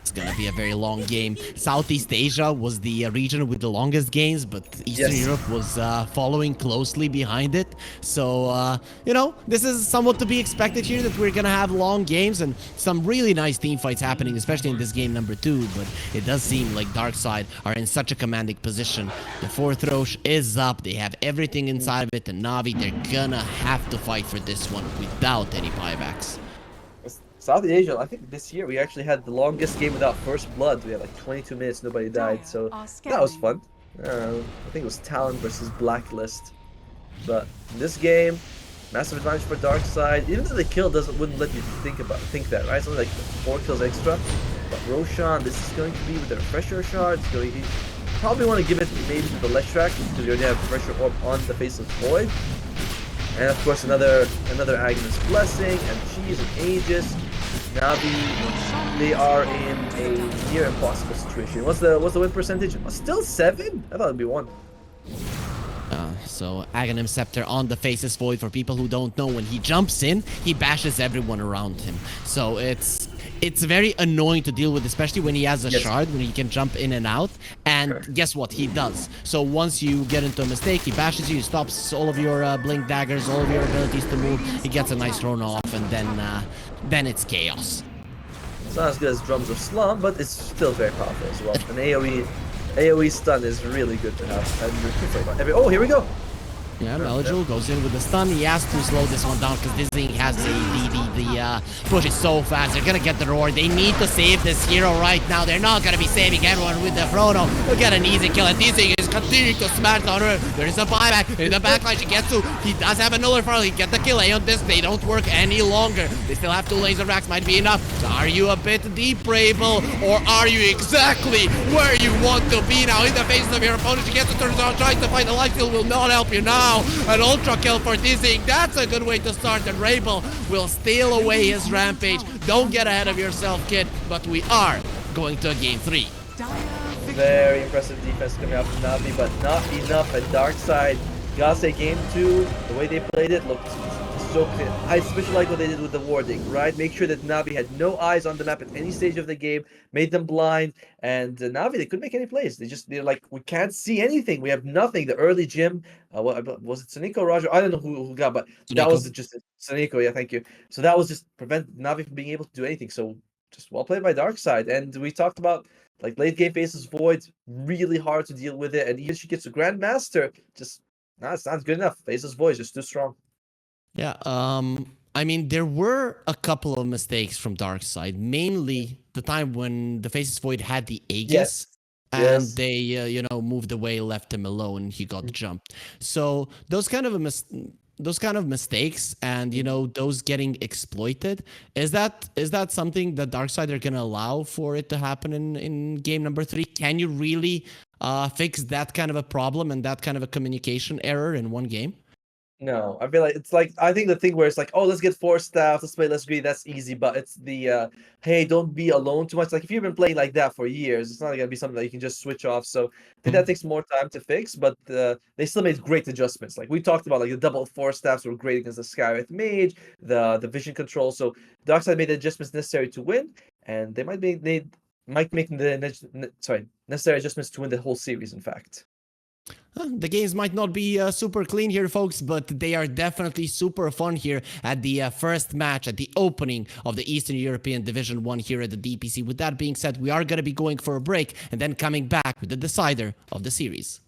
It's gonna be a very long game. Southeast Asia was the region with the longest games, but Eastern Europe was following closely behind it. So, you know, this is somewhat to be expected here, that we're gonna have long games and some really nice team fights happening, especially in this game number 2. But it does seem like Darkside are in such a commanding position. The 4th Roche is up. They have everything inside of it. And Navi, they're gonna have to fight for this one without any buybacks.
Southeast Asia, I think this year we actually had the longest game without first blood. We had like 22 minutes, nobody died, so that was fun. I think it was Talon versus Blacklist. But in this game, massive advantage for Darkside. Even though the kill wouldn't let you think that, right? Something like 4 kills extra. But Roshan, this is going to be with the refresher shard. So you probably want to give it maybe to the Leshrac because you already have refresher orb on the Faceless Void. And of course another Agnes Blessing and Cheese and Aegis. Navi, they are in a near impossible situation. What's the win percentage? Still 7? I thought it'd be 1.
So Aghanim Scepter on the Faceless Void. For people who don't know, when he jumps in, he bashes everyone around him. So it's very annoying to deal with, especially when he has a shard, when he can jump in and out. And guess what? He does. So once you get into a mistake, he bashes you, he stops all of your blink daggers, all of your abilities to move. He gets a nice thrown off, and then it's chaos.
It's not as good as Drums of Slum, but it's still very powerful as well. An AoE stun is really good to have. And oh, here we go.
Yeah, Melajul goes in with the stun. He has to slow this one down because this thing has the push is so fast. They're gonna get the roar. They need to save this hero right now. They're not gonna be saving everyone with the Chrono. They'll get an easy kill, and this thing is continuing to smash on her. There is a buyback in the backline. She gets to. He does have a nullifier. He get the kill. On this, they don't work any longer. They still have 2 laser racks. Might be enough. So are you a bit deep, Rabel, or are you exactly where you want to be now? In the face of your opponent, she gets to turn around, tries to fight. The life steal will not help you now. An ultra kill for Dizzying. That's a good way to start, and Rabel will steal away his rampage. Don't get ahead of yourself, kid, but we are going to game 3.
Very impressive defense coming out from Navi, but not enough at Darkside. Gotta say, game 2, the way they played it looked so clear. I especially like what they did with the warding, right? Make sure that Navi had no eyes on the map at any stage of the game, made them blind, and Navi, they couldn't make any plays. They're like, we can't see anything. We have nothing. The early gym, was it Saniko or Roger? I don't know who got, but that was just Saniko. Yeah, thank you. So that was just prevent Navi from being able to do anything. So just well played by Darkside. And we talked about like late game Faceless Void, really hard to deal with it, and even she gets a Grandmaster, just it's not good enough. Faceless Void is just too strong.
Yeah, I mean, there were a couple of mistakes from Darkside, mainly the time when the Faceless Void had the Aegis, and they, you know, moved away, left him alone, he got jumped. So those kind of mistakes, and you know, those getting exploited, is that something that Darkside are gonna allow for it to happen in game number 3? Can you really fix that kind of a problem and that kind of a communication error in one game?
No, I feel like it's like, I think the thing where it's like, oh, let's get 4 staff, let's play less greedy, that's easy, but it's the hey, don't be alone too much. Like if you've been playing like that for years, it's not gonna be something that you can just switch off. So I think that takes more time to fix, but they still made great adjustments. Like we talked about, like the double 4 staffs were great against the Skywrath Mage, the vision control. So Darkside made the adjustments necessary to win, and they might make the necessary adjustments to win the whole series, in fact.
The games might not be super clean here, folks, but they are definitely super fun here at the first match, at the opening of the Eastern European Division 1 here at the DPC. With that being said, we are going to be going for a break and then coming back with the decider of the series.